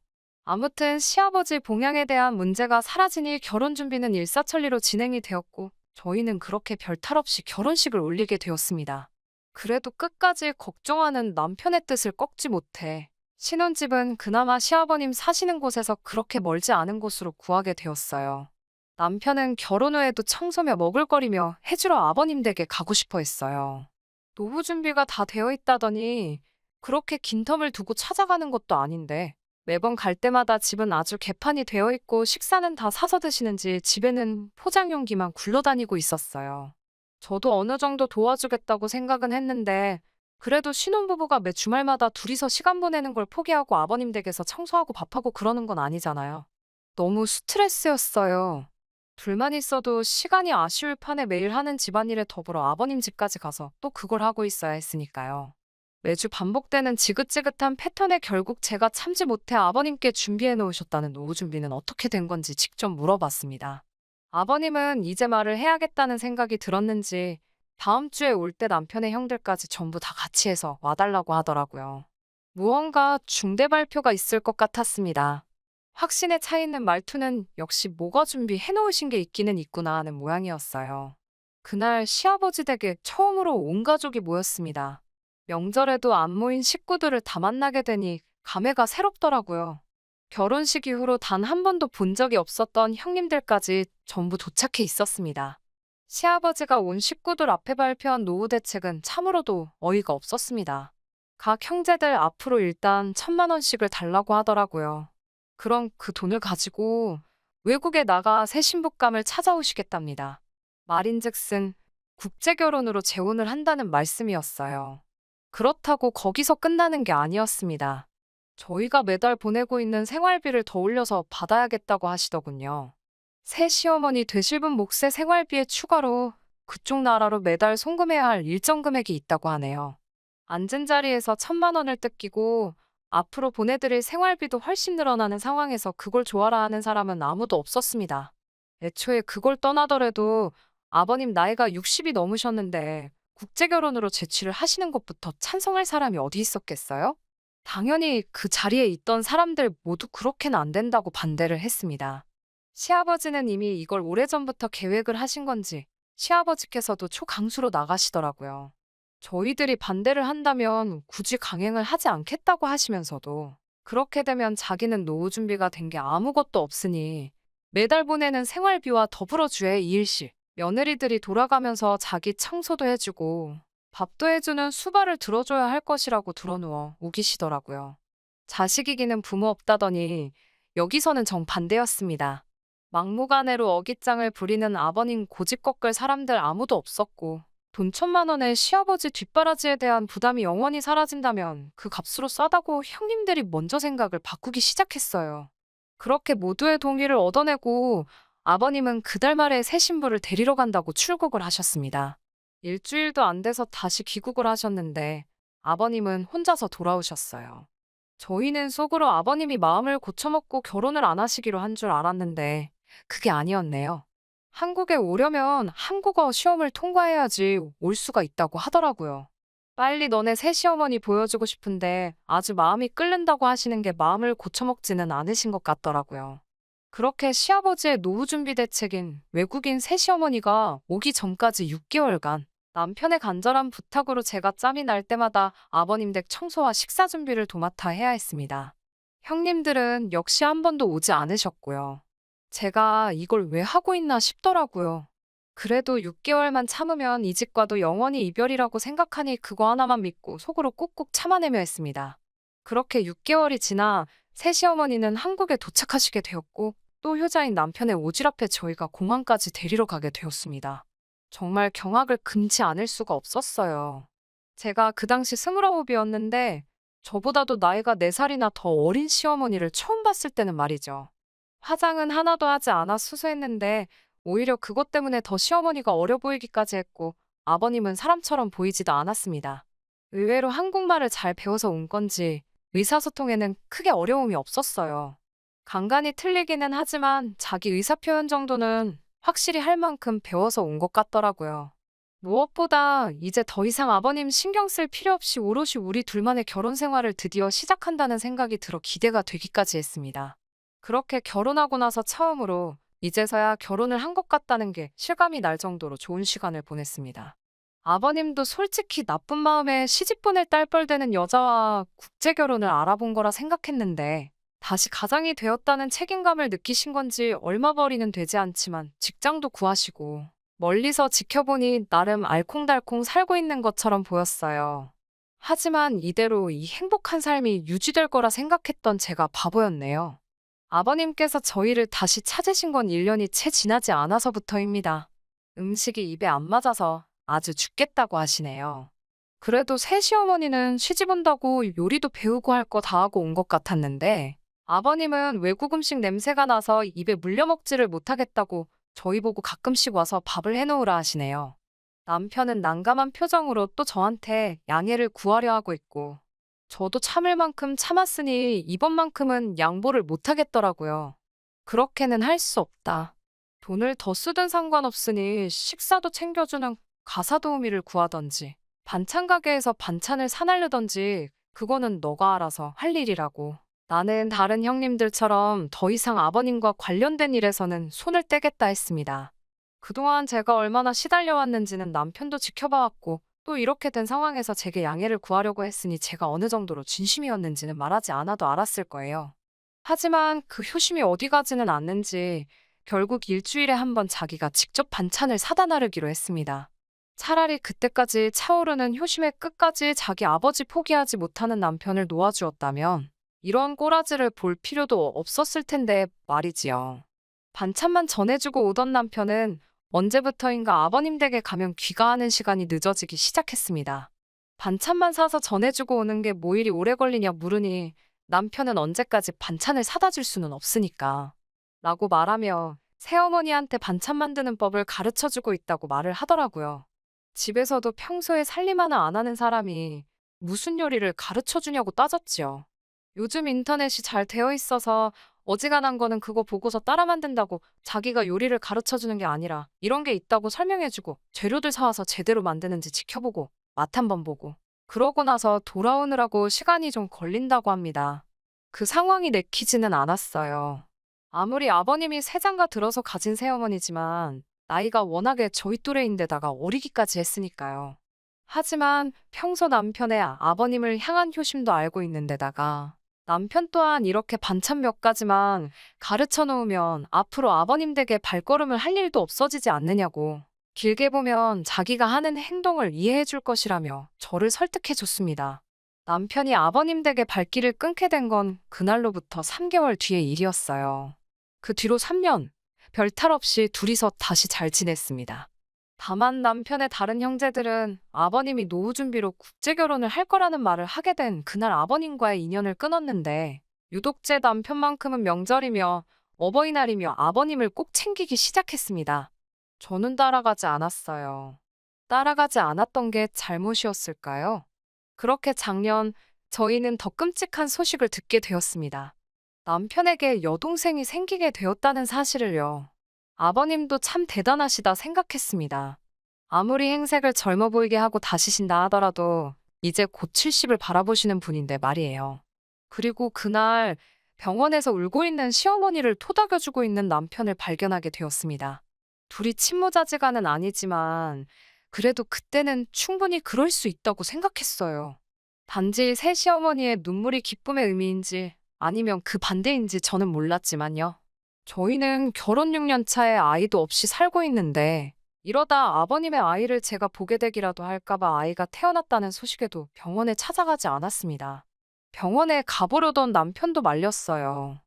아무튼 시아버지 봉양에 대한 문제가 사라지니 결혼 준비는 일사천리로 진행이 되었고 저희는 그렇게 별탈 없이 결혼식을 올리게 되었습니다. 그래도 끝까지 걱정하는 남편의 뜻을 꺾지 못해 신혼집은 그나마 시아버님 사시는 곳에서 그렇게 멀지 않은 곳으로 구하게 되었어요. 남편은 결혼 후에도 청소며 먹을거리며 해주러 아버님 댁에 가고 싶어 했어요. 노후 준비가 다 되어 있다더니 그렇게 긴 텀을 두고 찾아가는 것도 아닌데 매번 갈 때마다 집은 아주 개판이 되어 있고 식사는 다 사서 드시는지 집에는 포장 용기만 굴러다니고 있었어요. 저도 어느 정도 도와주겠다고 생각은 했는데 그래도 신혼부부가 매 주말마다 둘이서 시간 보내는 걸 포기하고 아버님 댁에서 청소하고 밥하고 그러는 건 아니잖아요. 너무 스트레스였어요. 둘만 있어도 시간이 아쉬울 판에 매일 하는 집안일에 더불어 아버님 집까지 가서 또 그걸 하고 있어야 했으니까요. 매주 반복되는 지긋지긋한 패턴에 결국 제가 참지 못해 아버님께 준비해 놓으셨다는 노후 준비는 어떻게 된 건지 직접 물어봤습니다. 아버님은 이제 말을 해야겠다는 생각이 들었는지 다음 주에 올 때 남편의 형들까지 전부 다 같이 해서 와달라고 하더라고요. 무언가 중대 발표가 있을 것 같았습니다. 확신에 차 있는 말투는 역시 뭐가 준비해 놓으신 게 있기는 있구나 하는 모양이었어요. 그날 시아버지 댁에 처음으로 온 가족이 모였습니다. 명절에도 안 모인 식구들을 다 만나게 되니 감회가 새롭더라고요. 결혼식 이후로 단 한 번도 본 적이 없었던 형님들까지 전부 도착해 있었습니다. 시아버지가 온 식구들 앞에 발표한 노후 대책은 참으로도 어이가 없었습니다. 각 형제들 앞으로 일단 1,000만 원씩을 달라고 하더라고요. 그럼 그 돈을 가지고 외국에 나가 새 신부감을 찾아오시겠답니다. 말인즉슨 국제결혼으로 재혼을 한다는 말씀이었어요. 그렇다고 거기서 끝나는 게 아니었습니다. 저희가 매달 보내고 있는 생활비를 더 올려서 받아야겠다고 하시더군요. 새 시어머니 되실 분 몫의 생활비에 추가로 그쪽 나라로 매달 송금해야 할 일정 금액이 있다고 하네요. 앉은 자리에서 1,000만 원을 뜯기고 앞으로 보내드릴 생활비도 훨씬 늘어나는 상황에서 그걸 좋아라 하는 사람은 아무도 없었습니다. 애초에 그걸 떠나더라도 아버님 나이가 60이 넘으셨는데 국제결혼으로 제취를 하시는 것부터 찬성할 사람이 어디 있었겠어요? 당연히 그 자리에 있던 사람들 모두 그렇게는 안 된다고 반대를 했습니다. 시아버지는 이미 이걸 오래전부터 계획을 하신 건지 시아버지께서도 초강수로 나가시더라고요. 저희들이 반대를 한다면 굳이 강행을 하지 않겠다고 하시면서도 그렇게 되면 자기는 노후 준비가 된 게 아무것도 없으니 매달 보내는 생활비와 더불어 주의 이일실 며느리들이 돌아가면서 자기 청소도 해주고 밥도 해주는 수발을 들어줘야 할 것이라고 들어누워 우기시더라고요. 자식 이기는 부모 없다더니 여기서는 정반대였습니다. 막무가내로 어깃장을 부리는 아버님 고집 꺾을 사람들 아무도 없었고 돈 1,000만 원에 시아버지 뒷바라지에 대한 부담이 영원히 사라진다면 그 값으로 싸다고 형님들이 먼저 생각을 바꾸기 시작했어요. 그렇게 모두의 동의를 얻어내고 아버님은 그달 말에 새 신부를 데리러 간다고 출국을 하셨습니다. 일주일도 안 돼서 다시 귀국을 하셨는데 아버님은 혼자서 돌아오셨어요. 저희는 속으로 아버님이 마음을 고쳐먹고 결혼을 안 하시기로 한 줄 알았는데 그게 아니었네요. 한국에 오려면 한국어 시험을 통과해야지 올 수가 있다고 하더라고요. 빨리 너네 새 시어머니 보여주고 싶은데 아주 마음이 끓는다고 하시는 게 마음을 고쳐먹지는 않으신 것 같더라고요. 그렇게 시아버지의 노후 준비 대책인 외국인 새 시어머니가 오기 전까지 6개월간 남편의 간절한 부탁으로 제가 짬이 날 때마다 아버님 댁 청소와 식사 준비를 도맡아 해야 했습니다. 형님들은 역시 한 번도 오지 않으셨고요. 제가 이걸 왜 하고 있나 싶더라고요. 그래도 6개월만 참으면 이 집과도 영원히 이별이라고 생각하니 그거 하나만 믿고 속으로 꾹꾹 참아내며 했습니다. 그렇게 6개월이 지나 새 시어머니는 한국에 도착하시게 되었고 또 효자인 남편의 오지랖에 저희가 공항까지 데리러 가게 되었습니다. 정말 경악을 금치 않을 수가 없었어요. 제가 그 당시 29이었는데 저보다도 나이가 4살이나 더 어린 시어머니를 처음 봤을 때는 말이죠. 화장은 하나도 하지 않아 수수했는데 오히려 그것 때문에 더 시어머니가 어려 보이기까지 했고 아버님은 사람처럼 보이지도 않았습니다. 의외로 한국말을 잘 배워서 온 건지 의사소통에는 크게 어려움이 없었어요. 간간히 틀리기는 하지만 자기 의사표현 정도는 확실히 할 만큼 배워서 온 것 같더라고요. 무엇보다 이제 더 이상 아버님 신경 쓸 필요 없이 오롯이 우리 둘만의 결혼 생활을 드디어 시작한다는 생각이 들어 기대가 되기까지 했습니다. 그렇게 결혼하고 나서 처음으로 이제서야 결혼을 한 것 같다는 게 실감이 날 정도로 좋은 시간을 보냈습니다. 아버님도 솔직히 나쁜 마음에 시집 보낼 딸뻘 되는 여자와 국제 결혼을 알아본 거라 생각했는데 다시 가장이 되었다는 책임감을 느끼신 건지 얼마벌이는 되지 않지만 직장도 구하시고 멀리서 지켜보니 나름 알콩달콩 살고 있는 것처럼 보였어요. 하지만 이대로 이 행복한 삶이 유지될 거라 생각했던 제가 바보였네요. 아버님께서 저희를 다시 찾으신 건 1년이 채 지나지 않아서부터입니다. 음식이 입에 안 맞아서 아주 죽겠다고 하시네요. 그래도 새 시어머니는 시집 온다고 요리도 배우고 할 거 다 하고 온 것 같았는데 아버님은 외국 음식 냄새가 나서 입에 물려 먹지를 못하겠다고 저희 보고 가끔씩 와서 밥을 해놓으라 하시네요. 남편은 난감한 표정으로 또 저한테 양해를 구하려 하고 있고 저도 참을 만큼 참았으니 이번만큼은 양보를 못하겠더라고요. 그렇게는 할 수 없다. 돈을 더 쓰든 상관없으니 식사도 챙겨주는 가사 도우미를 구하던지 반찬 가게에서 반찬을 사날르던지 그거는 너가 알아서 할 일이라고. 나는 다른 형님들처럼 더 이상 아버님과 관련된 일에서는 손을 떼겠다 했습니다. 그동안 제가 얼마나 시달려왔는지는 남편도 지켜봐왔고 또 이렇게 된 상황에서 제게 양해를 구하려고 했으니 제가 어느 정도로 진심이었는지는 말하지 않아도 알았을 거예요. 하지만 그 효심이 어디 가지는 않는지 결국 일주일에 한 번 자기가 직접 반찬을 사다 나르기로 했습니다. 차라리 그때까지 차오르는 효심의 끝까지 자기 아버지 포기하지 못하는 남편을 놓아주었다면 이런 꼬라지를 볼 필요도 없었을 텐데 말이지요. 반찬만 전해주고 오던 남편은 언제부터인가 아버님 댁에 가면 귀가하는 시간이 늦어지기 시작했습니다. 반찬만 사서 전해주고 오는 게 뭐 일이 오래 걸리냐 물으니 남편은 언제까지 반찬을 사다 줄 수는 없으니까 라고 말하며 새어머니한테 반찬 만드는 법을 가르쳐주고 있다고 말을 하더라고요. 집에서도 평소에 살림 하나 안 하는 사람이 무슨 요리를 가르쳐주냐고 따졌지요. 요즘 인터넷이 잘 되어 있어서 어지간한 거는 그거 보고서 따라 만든다고 자기가 요리를 가르쳐주는 게 아니라 이런 게 있다고 설명해주고 재료들 사와서 제대로 만드는지 지켜보고 맛 한번 보고 그러고 나서 돌아오느라고 시간이 좀 걸린다고 합니다. 그 상황이 내키지는 않았어요. 아무리 아버님이 세장가 들어서 가진 새어머니지만 나이가 워낙에 저희 또래인데다가 어리기까지 했으니까요. 하지만 평소 남편의 아버님을 향한 효심도 알고 있는 데다가 남편 또한 이렇게 반찬 몇 가지만 가르쳐 놓으면 앞으로 아버님 댁에 발걸음을 할 일도 없어지지 않느냐고. 길게 보면 자기가 하는 행동을 이해해 줄 것이라며 저를 설득해 줬습니다. 남편이 아버님 댁에 발길을 끊게 된 건 그날로부터 3개월 뒤의 일이었어요. 그 뒤로 3년, 별탈 없이 둘이서 다시 잘 지냈습니다. 다만 남편의 다른 형제들은 아버님이 노후 준비로 국제 결혼을 할 거라는 말을 하게 된 그날 아버님과의 인연을 끊었는데, 유독 제 남편만큼은 명절이며 어버이날이며 아버님을 꼭 챙기기 시작했습니다. 저는 따라가지 않았어요. 따라가지 않았던 게 잘못이었을까요? 그렇게 작년 저희는 더 끔찍한 소식을 듣게 되었습니다. 남편에게 여동생이 생기게 되었다는 사실을요. 아버님도 참 대단하시다 생각했습니다. 아무리 행색을 젊어 보이게 하고 다시신다 하더라도 이제 곧 70을 바라보시는 분인데 말이에요. 그리고 그날 병원에서 울고 있는 시어머니를 토닥여주고 있는 남편을 발견하게 되었습니다. 둘이 친모자지간은 아니지만 그래도 그때는 충분히 그럴 수 있다고 생각했어요. 단지 새 시어머니의 눈물이 기쁨의 의미인지 아니면 그 반대인지 저는 몰랐지만요. 저희는 결혼 6년 차에 아이도 없이 살고 있는데 이러다 아버님의 아이를 제가 보게 되기라도 할까봐 아이가 태어났다는 소식에도 병원에 찾아가지 않았습니다. 병원에 가보려던 남편도 말렸어요.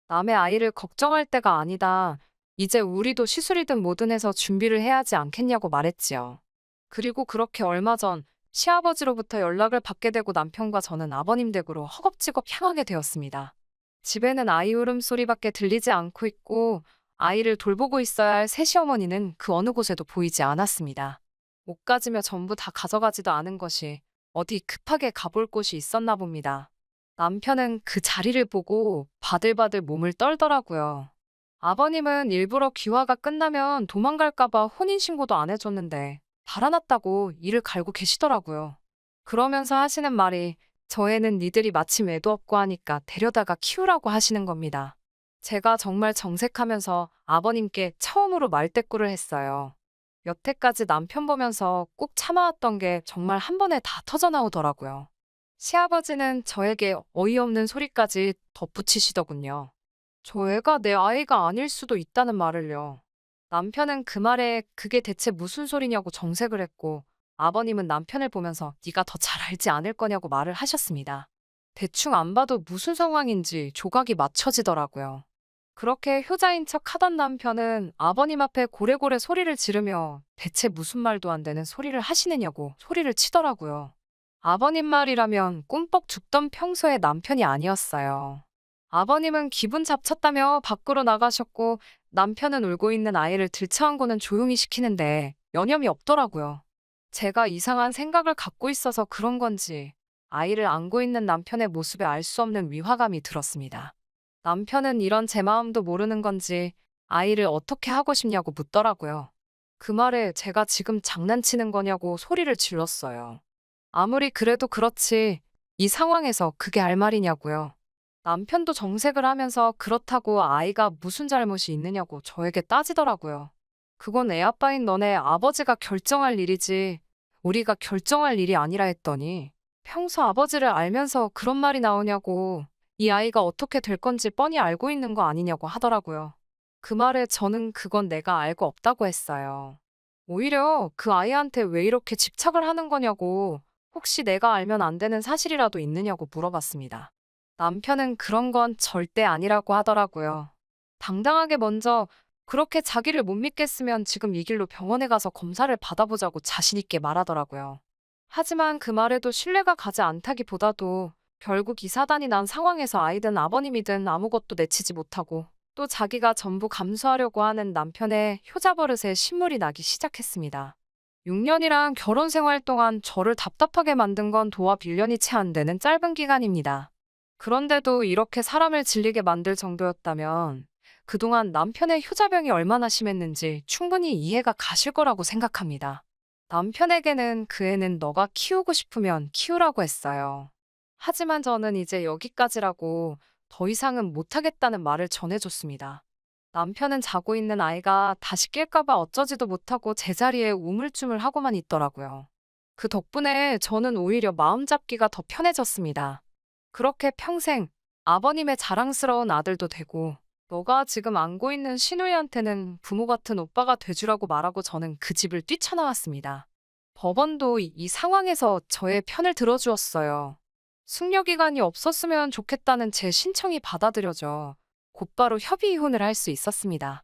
남의 아이를 걱정할 때가 아니다. 이제 우리도 시술이든 뭐든 해서 준비를 해야 하지 않겠냐고 말했지요. 그리고 그렇게 얼마 전 시아버지로부터 연락을 받게 되고 남편과 저는 아버님 댁으로 허겁지겁 향하게 되었습니다. 집에는 아이 울음소리밖에 들리지 않고 있고 아이를 돌보고 있어야 할 새시어머니는 그 어느 곳에도 보이지 않았습니다. 옷 가지며 전부 다 가져가지도 않은 것이 어디 급하게 가볼 곳이 있었나 봅니다. 남편은 그 자리를 보고 바들바들 몸을 떨더라고요. 아버님은 일부러 귀화가 끝나면 도망갈까봐 혼인신고도 안 해줬는데 달아났다고 이를 갈고 계시더라고요. 그러면서 하시는 말이 저 애는 니들이 마침 애도 없고 하니까 데려다가 키우라고 하시는 겁니다. 제가 정말 정색하면서 아버님께 처음으로 말대꾸를 했어요. 여태까지 남편 보면서 꾹 참아왔던 게 정말 한 번에 다 터져나오더라고요. 시아버지는 저에게 어이없는 소리까지 덧붙이시더군요. 저 애가 내 아이가 아닐 수도 있다는 말을요. 남편은 그 말에 그게 대체 무슨 소리냐고 정색을 했고 아버님은 남편을 보면서 네가 더 잘 알지 않을 거냐고 말을 하셨습니다. 대충 안 봐도 무슨 상황인지 조각이 맞춰지더라고요. 그렇게 효자인 척 하던 남편은 아버님 앞에 고래고래 소리를 지르며 대체 무슨 말도 안 되는 소리를 하시느냐고 소리를 치더라고요. 아버님 말이라면 꿈뻑 죽던 평소의 남편이 아니었어요. 아버님은 기분 잡쳤다며 밖으로 나가셨고 남편은 울고 있는 아이를 들쳐안고는 조용히 시키는데 여념이 없더라고요. 제가 이상한 생각을 갖고 있어서 그런 건지 아이를 안고 있는 남편의 모습에 알 수 없는 위화감이 들었습니다. 남편은 이런 제 마음도 모르는 건지 아이를 어떻게 하고 싶냐고 묻더라고요. 그 말에 제가 지금 장난치는 거냐고 소리를 질렀어요. 아무리 그래도 그렇지 이 상황에서 그게 할 말이냐고요. 남편도 정색을 하면서 그렇다고 아이가 무슨 잘못이 있느냐고 저에게 따지더라고요. 그건 애 아빠인 너네 아버지가 결정할 일이지 우리가 결정할 일이 아니라 했더니 평소 아버지를 알면서 그런 말이 나오냐고 이 아이가 어떻게 될 건지 뻔히 알고 있는 거 아니냐고 하더라고요. 그 말에 저는 그건 내가 알고 없다고 했어요. 오히려 그 아이한테 왜 이렇게 집착을 하는 거냐고 혹시 내가 알면 안 되는 사실이라도 있느냐고 물어봤습니다. 남편은 그런 건 절대 아니라고 하더라고요. 당당하게 먼저 그렇게 자기를 못 믿겠으면 지금 이 길로 병원에 가서 검사를 받아보자고 자신 있게 말하더라고요. 하지만 그 말에도 신뢰가 가지 않다기보다도 결국 이 사단이 난 상황에서 아이든 아버님이든 아무것도 내치지 못하고 또 자기가 전부 감수하려고 하는 남편의 효자 버릇에 신물이 나기 시작했습니다. 6년이란 결혼 생활 동안 저를 답답하게 만든 건 도합 1년이 채 안 되는 짧은 기간입니다. 그런데도 이렇게 사람을 질리게 만들 정도였다면 그동안 남편의 효자병이 얼마나 심했는지 충분히 이해가 가실 거라고 생각합니다. 남편에게는 그 애는 너가 키우고 싶으면 키우라고 했어요. 하지만 저는 이제 여기까지라고 더 이상은 못하겠다는 말을 전해줬습니다. 남편은 자고 있는 아이가 다시 깰까봐 어쩌지도 못하고 제자리에 우물쭈물 하고만 있더라고요. 그 덕분에 저는 오히려 마음 잡기가 더 편해졌습니다. 그렇게 평생 아버님의 자랑스러운 아들도 되고, 너가 지금 안고 있는 시누이한테는 부모 같은 오빠가 돼주라고 말하고 저는 그 집을 뛰쳐나왔습니다. 법원도 이 상황에서 저의 편을 들어주었어요. 숙려기간이 없었으면 좋겠다는 제 신청이 받아들여져 곧바로 협의 이혼을 할 수 있었습니다.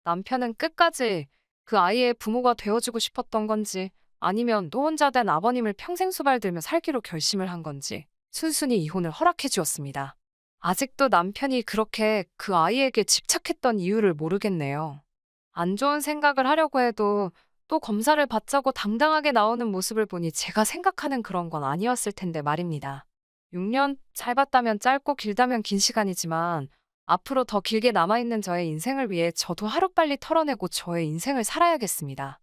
남편은 끝까지 그 아이의 부모가 되어주고 싶었던 건지 아니면 또 혼자 된 아버님을 평생 수발들며 살기로 결심을 한 건지 순순히 이혼을 허락해 주었습니다. 아직도 남편이 그렇게 그 아이에게 집착했던 이유를 모르겠네요. 안 좋은 생각을 하려고 해도 또 검사를 받자고 당당하게 나오는 모습을 보니 제가 생각하는 그런 건 아니었을 텐데 말입니다. 6년 짧았다면 짧고 길다면 긴 시간이지만 앞으로 더 길게 남아있는 저의 인생을 위해 저도 하루빨리 털어내고 저의 인생을 살아야겠습니다.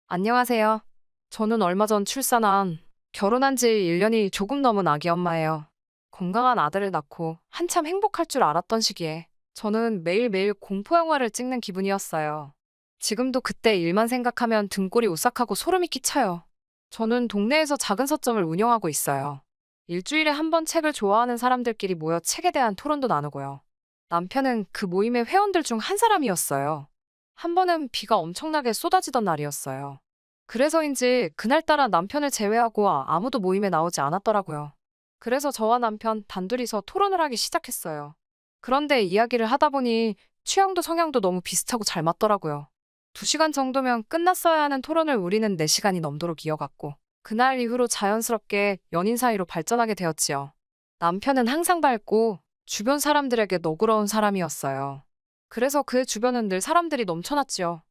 안녕하세요. 저는 얼마 전 출산한 결혼한 지 1년이 조금 넘은 아기 엄마예요. 건강한 아들을 낳고 한참 행복할 줄 알았던 시기에 저는 매일매일 공포영화를 찍는 기분이었어요. 지금도 그때 일만 생각하면 등골이 오싹하고 소름이 끼쳐요. 저는 동네에서 작은 서점을 운영하고 있어요. 일주일에 한 번 책을 좋아하는 사람들끼리 모여 책에 대한 토론도 나누고요. 남편은 그 모임의 회원들 중 한 사람이었어요. 한 번은 비가 엄청나게 쏟아지던 날이었어요. 그래서인지 그날따라 남편을 제외하고 아무도 모임에 나오지 않았더라고요. 그래서 저와 남편 단둘이서 토론을 하기 시작했어요. 그런데 이야기를 하다 보니 취향도 성향도 너무 비슷하고 잘 맞더라고요. 2시간 정도면 끝났어야 하는 토론을 우리는 4시간이 넘도록 이어갔고 그날 이후로 자연스럽게 연인 사이로 발전하게 되었지요. 남편은 항상 밝고 주변 사람들에게 너그러운 사람이었어요. 그래서 그 주변은 늘 사람들이 넘쳐났지요.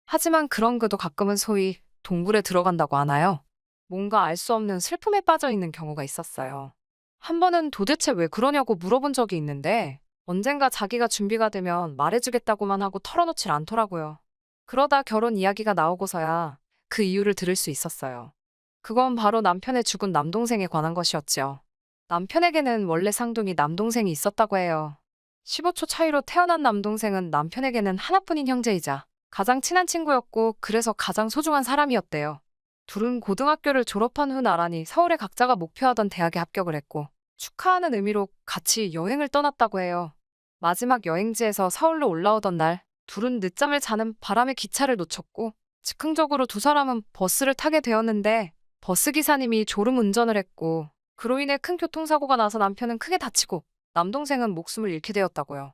하지만 그런 그도 가끔은 소위 동굴에 들어간다고 하나요? 뭔가 알 수 없는 슬픔에 빠져 있는 경우가 있었어요. 한 번은 도대체 왜 그러냐고 물어본 적이 있는데 언젠가 자기가 준비가 되면 말해주겠다고만 하고 털어놓질 않더라고요. 그러다 결혼 이야기가 나오고서야 그 이유를 들을 수 있었어요. 그건 바로 남편의 죽은 남동생에 관한 것이었지요. 남편에게는 원래 쌍둥이 남동생이 있었다고 해요. 15초 차이로 태어난 남동생은 남편에게는 하나뿐인 형제이자 가장 친한 친구였고 그래서 가장 소중한 사람이었대요. 둘은 고등학교를 졸업한 후 나란히 서울에 각자가 목표하던 대학에 합격을 했고 축하하는 의미로 같이 여행을 떠났다고 해요. 마지막 여행지에서 서울로 올라오던 날 둘은 늦잠을 자는 바람에 기차를 놓쳤고 즉흥적으로 두 사람은 버스를 타게 되었는데 버스 기사님이 졸음 운전을 했고 그로 인해 큰 교통사고가 나서 남편은 크게 다치고 남동생은 목숨을 잃게 되었다고요.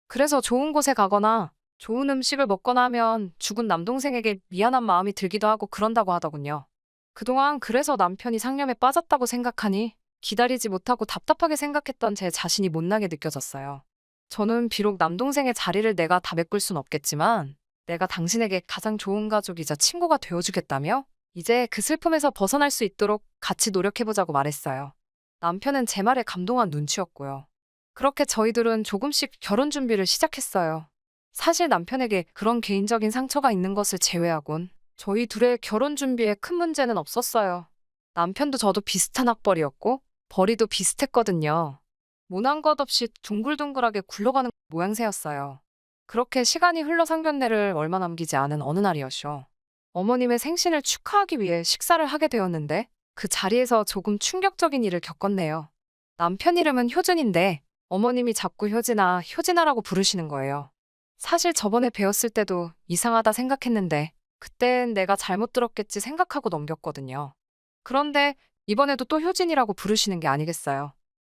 그래서 좋은 곳에 가거나 좋은 음식을 먹거나 하면 죽은 남동생에게 미안한 마음이 들기도 하고 그런다고 하더군요. 그동안 그래서 남편이 상념에 빠졌다고 생각하니 기다리지 못하고 답답하게 생각했던 제 자신이 못나게 느껴졌어요. 저는 비록 남동생의 자리를 내가 다 메꿀 순 없겠지만 내가 당신에게 가장 좋은 가족이자 친구가 되어주겠다며 이제 그 슬픔에서 벗어날 수 있도록 같이 노력해보자고 말했어요. 남편은 제 말에 감동한 눈치였고요. 그렇게 저희들은 조금씩 결혼 준비를 시작했어요. 사실 남편에게 그런 개인적인 상처가 있는 것을 제외하곤 저희 둘의 결혼 준비에 큰 문제는 없었어요. 남편도 저도 비슷한 학벌이었고 벌이도 비슷했거든요. 모난 것 없이 둥글둥글하게 굴러가는 모양새였어요. 그렇게 시간이 흘러 상견례를 얼마 남기지 않은 어느 날이었죠. 어머님의 생신을 축하하기 위해 식사를 하게 되었는데 그 자리에서 조금 충격적인 일을 겪었네요. 남편 이름은 효준인데 어머님이 자꾸 효진아, 효진아라고 부르시는 거예요. 사실 저번에 배웠을 때도 이상하다 생각했는데 그땐 내가 잘못 들었겠지 생각하고 넘겼거든요. 그런데 이번에도 또 효진이라고 부르시는 게 아니겠어요.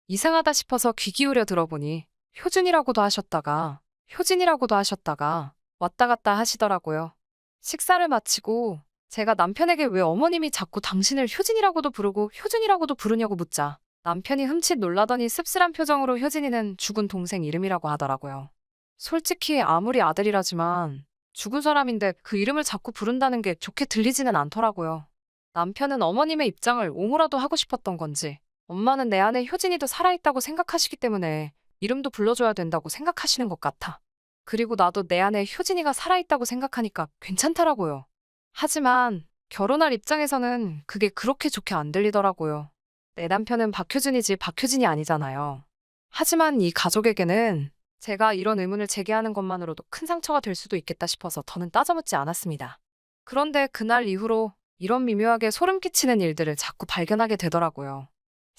이상하다 싶어서 귀 기울여 들어보니 효준이라고도 하셨다가 효진이라고도 하셨다가 왔다 갔다 하시더라고요. 식사를 마치고 제가 남편에게 왜 어머님이 자꾸 당신을 효진이라고도 부르고 효준이라고도 부르냐고 묻자 남편이 흠칫 놀라더니 씁쓸한 표정으로 효진이는 죽은 동생 이름이라고 하더라고요. 솔직히 아무리 아들이라지만 죽은 사람인데 그 이름을 자꾸 부른다는 게 좋게 들리지는 않더라고요. 남편은 어머님의 입장을 옹호라도 하고 싶었던 건지 엄마는 내 안에 효진이도 살아있다고 생각하시기 때문에 이름도 불러줘야 된다고 생각하시는 것 같아. 그리고 나도 내 안에 효진이가 살아있다고 생각하니까 괜찮더라고요. 하지만 결혼할 입장에서는 그게 그렇게 좋게 안 들리더라고요. 내 남편은 박효진이지 박효진이 아니잖아요. 하지만 이 가족에게는 제가 이런 의문을 제기하는 것만으로도 큰 상처가 될 수도 있겠다 싶어서 더는 따져묻지 않았습니다. 그런데 그날 이후로 이런 미묘하게 소름 끼치는 일들을 자꾸 발견하게 되더라고요.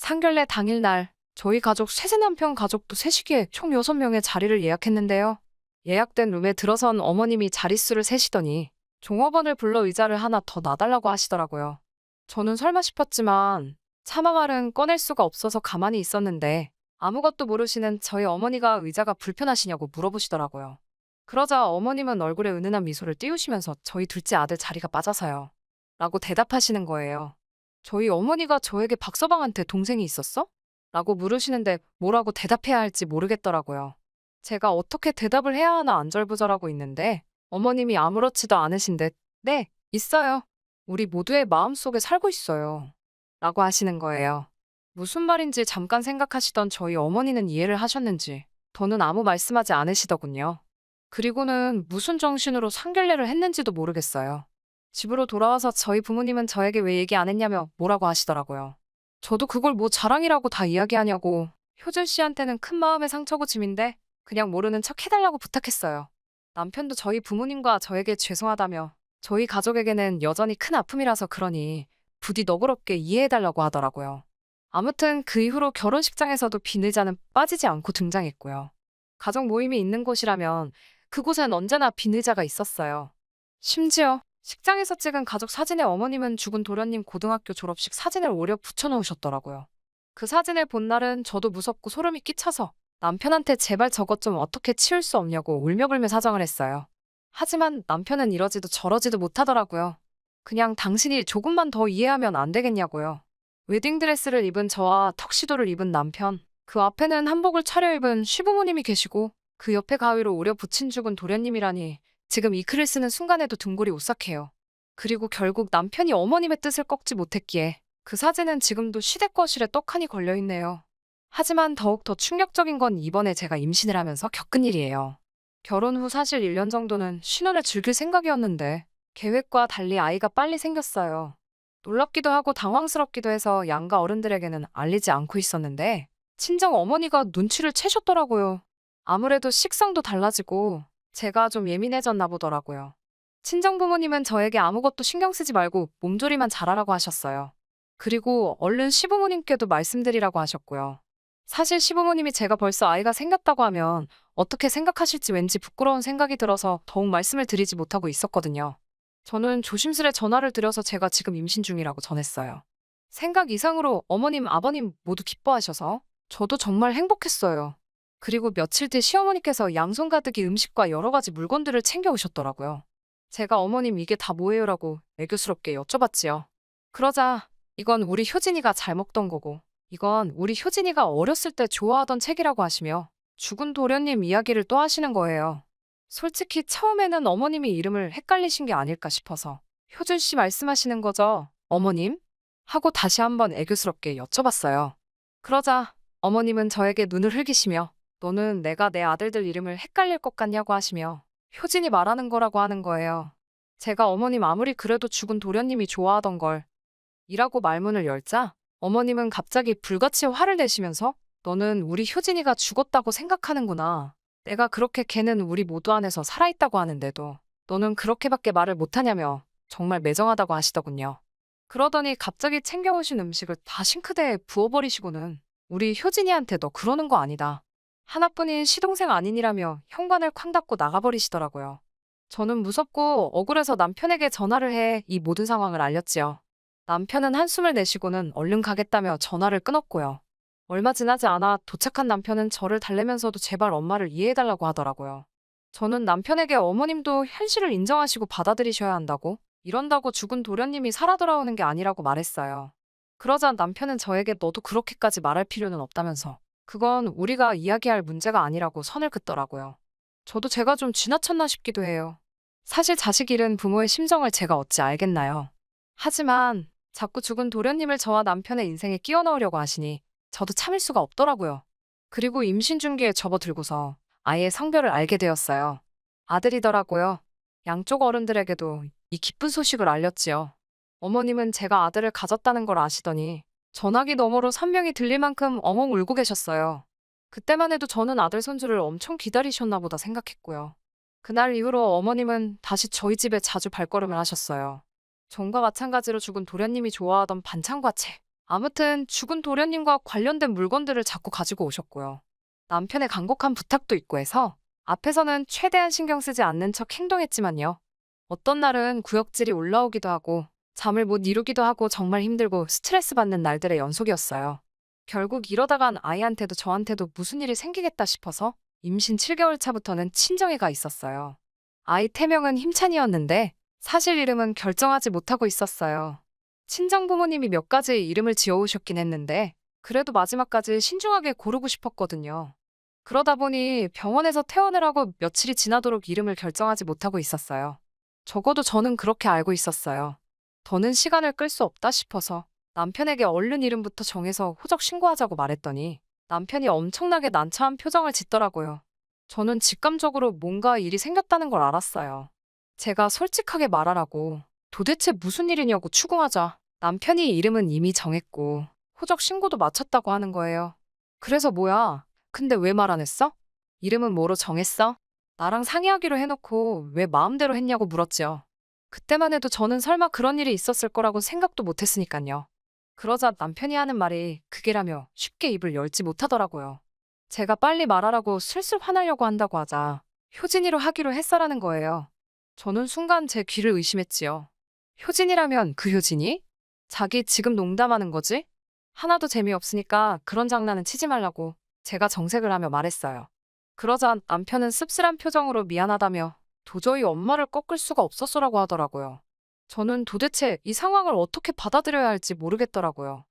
상견례 당일날 저희 가족 셋째 남편 가족도 셋이기에 총 6명의 자리를 예약했는데요. 예약된 룸에 들어선 어머님이 자릿수를 세시더니 종업원을 불러 의자를 하나 더 놔달라고 하시더라고요. 저는 설마 싶었지만 차마 말은 꺼낼 수가 없어서 가만히 있었는데 아무것도 모르시는 저희 어머니가 의자가 불편하시냐고 물어보시더라고요. 그러자 어머님은 얼굴에 은은한 미소를 띄우시면서 저희 둘째 아들 자리가 빠져서요. 라고 대답하시는 거예요. 저희 어머니가 저에게 박서방한테 동생이 있었어? 라고 물으시는데 뭐라고 대답해야 할지 모르겠더라고요. 제가 어떻게 대답을 해야 하나 안절부절하고 있는데 어머님이 아무렇지도 않으신 듯 네, 있어요. 우리 모두의 마음속에 살고 있어요. 라고 하시는 거예요. 무슨 말인지 잠깐 생각하시던 저희 어머니는 이해를 하셨는지 더는 아무 말씀하지 않으시더군요. 그리고는 무슨 정신으로 상견례를 했는지도 모르겠어요. 집으로 돌아와서 저희 부모님은 저에게 왜 얘기 안 했냐며 뭐라고 하시더라고요. 저도 그걸 뭐 자랑이라고 다 이야기하냐고. 효준 씨한테는 큰 마음의 상처고 짐인데 그냥 모르는 척 해달라고 부탁했어요. 남편도 저희 부모님과 저에게 죄송하다며 저희 가족에게는 여전히 큰 아픔이라서 그러니 부디 너그럽게 이해해달라고 하더라고요. 아무튼 그 이후로 결혼식장에서도 빈 의자는 빠지지 않고 등장했고요. 가족 모임이 있는 곳이라면 그곳엔 언제나 빈 의자가 있었어요. 심지어 식장에서 찍은 가족 사진에 어머님은 죽은 도련님 고등학교 졸업식 사진을 오려 붙여놓으셨더라고요. 그 사진을 본 날은 저도 무섭고 소름이 끼쳐서 남편한테 제발 저것 좀 어떻게 치울 수 없냐고 울며불며 사정을 했어요. 하지만 남편은 이러지도 저러지도 못하더라고요. 그냥 당신이 조금만 더 이해하면 안 되겠냐고요. 웨딩드레스를 입은 저와 턱시도를 입은 남편, 그 앞에는 한복을 차려입은 시부모님이 계시고 그 옆에 가위로 오려 붙인 죽은 도련님이라니 지금 이 글을 쓰는 순간에도 등골이 오싹해요. 그리고 결국 남편이 어머님의 뜻을 꺾지 못했기에 그 사진은 지금도 시댁 거실에 떡하니 걸려있네요. 하지만 더욱 더 충격적인 건 이번에 제가 임신을 하면서 겪은 일이에요. 결혼 후 사실 1년 정도는 신혼을 즐길 생각이었는데 계획과 달리 아이가 빨리 생겼어요. 놀랍기도 하고 당황스럽기도 해서 양가 어른들에게는 알리지 않고 있었는데 친정 어머니가 눈치를 채셨더라고요. 아무래도 식성도 달라지고 제가 좀 예민해졌나 보더라고요. 친정 부모님은 저에게 아무것도 신경 쓰지 말고 몸조리만 잘하라고 하셨어요. 그리고 얼른 시부모님께도 말씀드리라고 하셨고요. 사실 시부모님이 제가 벌써 아이가 생겼다고 하면 어떻게 생각하실지 왠지 부끄러운 생각이 들어서 더욱 말씀을 드리지 못하고 있었거든요. 저는 조심스레 전화를 드려서 제가 지금 임신 중이라고 전했어요. 생각 이상으로 어머님, 아버님 모두 기뻐하셔서 저도 정말 행복했어요. 그리고 며칠 뒤 시어머니께서 양손 가득히 음식과 여러 가지 물건들을 챙겨오셨더라고요. 제가 어머님 이게 다 뭐예요라고 애교스럽게 여쭤봤지요. 그러자 이건 우리 효진이가 잘 먹던 거고 이건 우리 효진이가 어렸을 때 좋아하던 책이라고 하시며 죽은 도련님 이야기를 또 하시는 거예요. 솔직히 처음에는 어머님이 이름을 헷갈리신 게 아닐까 싶어서 효준 씨 말씀하시는 거죠? 어머님? 하고 다시 한번 애교스럽게 여쭤봤어요. 그러자 어머님은 저에게 눈을 흘기시며 너는 내가 내 아들들 이름을 헷갈릴 것 같냐고 하시며 효진이 말하는 거라고 하는 거예요. 제가 어머님 아무리 그래도 죽은 도련님이 좋아하던 걸 이라고 말문을 열자 어머님은 갑자기 불같이 화를 내시면서 너는 우리 효진이가 죽었다고 생각하는구나. 내가 그렇게 걔는 우리 모두 안에서 살아있다고 하는데도 너는 그렇게밖에 말을 못하냐며 정말 매정하다고 하시더군요. 그러더니 갑자기 챙겨오신 음식을 다 싱크대에 부어버리시고는 우리 효진이한테 너 그러는 거 아니다. 하나뿐인 시동생 아니니라며 현관을 쾅 닫고 나가버리시더라고요. 저는 무섭고 억울해서 남편에게 전화를 해 이 모든 상황을 알렸지요. 남편은 한숨을 내쉬고는 얼른 가겠다며 전화를 끊었고요. 얼마 지나지 않아 도착한 남편은 저를 달래면서도 제발 엄마를 이해해달라고 하더라고요. 저는 남편에게 어머님도 현실을 인정하시고 받아들이셔야 한다고, 이런다고 죽은 도련님이 살아 돌아오는 게 아니라고 말했어요. 그러자 남편은 저에게 너도 그렇게까지 말할 필요는 없다면서 그건 우리가 이야기할 문제가 아니라고 선을 긋더라고요. 저도 제가 좀 지나쳤나 싶기도 해요. 사실 자식 잃은 부모의 심정을 제가 어찌 알겠나요. 하지만 자꾸 죽은 도련님을 저와 남편의 인생에 끼워 넣으려고 하시니 저도 참을 수가 없더라고요. 그리고 임신 중기에 접어들고서 아이의 성별을 알게 되었어요. 아들이더라고요. 양쪽 어른들에게도 이 기쁜 소식을 알렸지요. 어머님은 제가 아들을 가졌다는 걸 아시더니 전화기 너머로 산명이 들릴 만큼 엉엉 울고 계셨어요. 그때만 해도 저는 아들 손주를 엄청 기다리셨나 보다 생각했고요. 그날 이후로 어머님은 다시 저희 집에 자주 발걸음을 하셨어요. 전과 마찬가지로 죽은 도련님이 좋아하던 반찬과 채, 아무튼 죽은 도련님과 관련된 물건들을 자꾸 가지고 오셨고요. 남편의 간곡한 부탁도 있고 해서 앞에서는 최대한 신경 쓰지 않는 척 행동했지만요. 어떤 날은 구역질이 올라오기도 하고 잠을 못 이루기도 하고 정말 힘들고 스트레스 받는 날들의 연속이었어요. 결국 이러다간 아이한테도 저한테도 무슨 일이 생기겠다 싶어서 임신 7개월 차부터는 친정에 가 있었어요. 아이 태명은 힘찬이었는데 사실 이름은 결정하지 못하고 있었어요. 친정 부모님이 몇 가지 이름을 지어오셨긴 했는데 그래도 마지막까지 신중하게 고르고 싶었거든요. 그러다 보니 병원에서 퇴원을 하고 며칠이 지나도록 이름을 결정하지 못하고 있었어요. 적어도 저는 그렇게 알고 있었어요. 더는 시간을 끌 수 없다 싶어서 남편에게 얼른 이름부터 정해서 호적 신고하자고 말했더니 남편이 엄청나게 난처한 표정을 짓더라고요. 저는 직감적으로 뭔가 일이 생겼다는 걸 알았어요. 제가 솔직하게 말하라고 도대체 무슨 일이냐고 추궁하자 남편이 이름은 이미 정했고 호적 신고도 마쳤다고 하는 거예요. 그래서 뭐야? 근데 왜 말 안 했어? 이름은 뭐로 정했어? 나랑 상의하기로 해놓고 왜 마음대로 했냐고 물었지요. 그때만 해도 저는 설마 그런 일이 있었을 거라고 생각도 못 했으니까요. 그러자 남편이 하는 말이 그게라며 쉽게 입을 열지 못하더라고요. 제가 빨리 말하라고 슬슬 화나려고 한다고 하자 효진이로 하기로 했어라는 거예요. 저는 순간 제 귀를 의심했지요. 효진이라면 그 효진이? 자기 지금 농담하는 거지? 하나도 재미없으니까 그런 장난은 치지 말라고 제가 정색을 하며 말했어요. 그러자 남편은 씁쓸한 표정으로 미안하다며 도저히 엄마를 꺾을 수가 없었어라고 하더라고요. 저는 도대체 이 상황을 어떻게 받아들여야 할지 모르겠더라고요.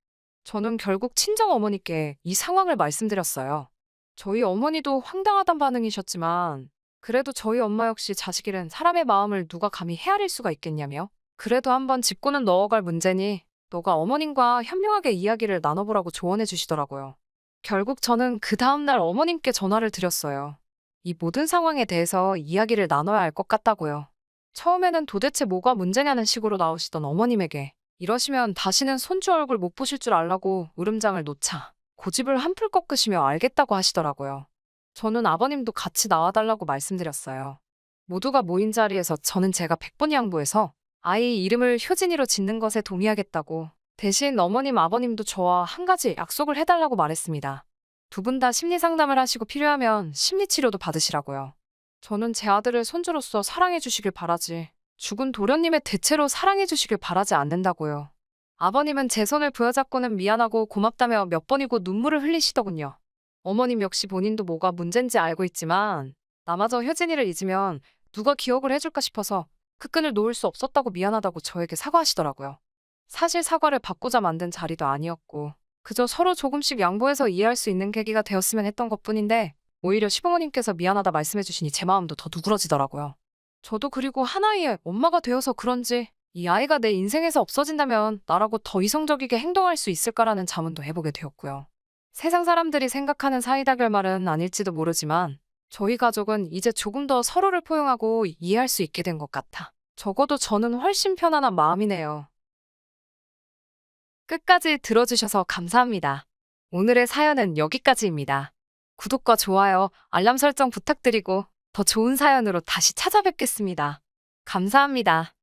저는 결국 친정 어머니께 이 상황을 말씀드렸어요. 저희 어머니도 황당하단 반응이셨지만 그래도 저희 엄마 역시 자식 잃은 사람의 마음을 누가 감히 헤아릴 수가 있겠냐며 그래도 한번 짚고는 넣어갈 문제니 너가 어머님과 현명하게 이야기를 나눠보라고 조언해 주시더라고요. 결국 저는 그 다음날 어머님께 전화를 드렸어요. 이 모든 상황에 대해서 이야기를 나눠야 할 것 같다고요. 처음에는 도대체 뭐가 문제냐는 식으로 나오시던 어머님에게 이러시면 다시는 손주 얼굴 못 보실 줄 알라고 울음장을 놓자 고집을 한풀 꺾으시며 알겠다고 하시더라고요. 저는 아버님도 같이 나와달라고 말씀드렸어요. 모두가 모인 자리에서 저는 제가 100번 양보해서 아이 이름을 효진이로 짓는 것에 동의하겠다고 대신 어머님 아버님도 저와 한 가지 약속을 해달라고 말했습니다. 두 분 다 심리 상담을 하시고 필요하면 심리 치료도 받으시라고요. 저는 제 아들을 손주로서 사랑해 주시길 바라지 죽은 도련님의 대체로 사랑해 주시길 바라지 않는다고요. 아버님은 제 손을 부여잡고는 미안하고 고맙다며 몇 번이고 눈물을 흘리시더군요. 어머님 역시 본인도 뭐가 문제인지 알고 있지만 나마저 효진이를 잊으면 누가 기억을 해줄까 싶어서 그 끈을 놓을 수 없었다고 미안하다고 저에게 사과하시더라고요. 사실 사과를 받고자 만든 자리도 아니었고 그저 서로 조금씩 양보해서 이해할 수 있는 계기가 되었으면 했던 것뿐인데 오히려 시부모님께서 미안하다 말씀해 주시니 제 마음도 더 누그러지더라고요. 저도 그리고 하나의 엄마가 되어서 그런지 이 아이가 내 인생에서 없어진다면 나라고 더 이성적이게 행동할 수 있을까라는 자문도 해보게 되었고요. 세상 사람들이 생각하는 사이다 결말은 아닐지도 모르지만 저희 가족은 이제 조금 더 서로를 포용하고 이해할 수 있게 된 것 같아. 적어도 저는 훨씬 편안한 마음이네요. 끝까지 들어주셔서 감사합니다. 오늘의 사연은 여기까지입니다. 구독과 좋아요, 알람 설정 부탁드리고 더 좋은 사연으로 다시 찾아뵙겠습니다. 감사합니다.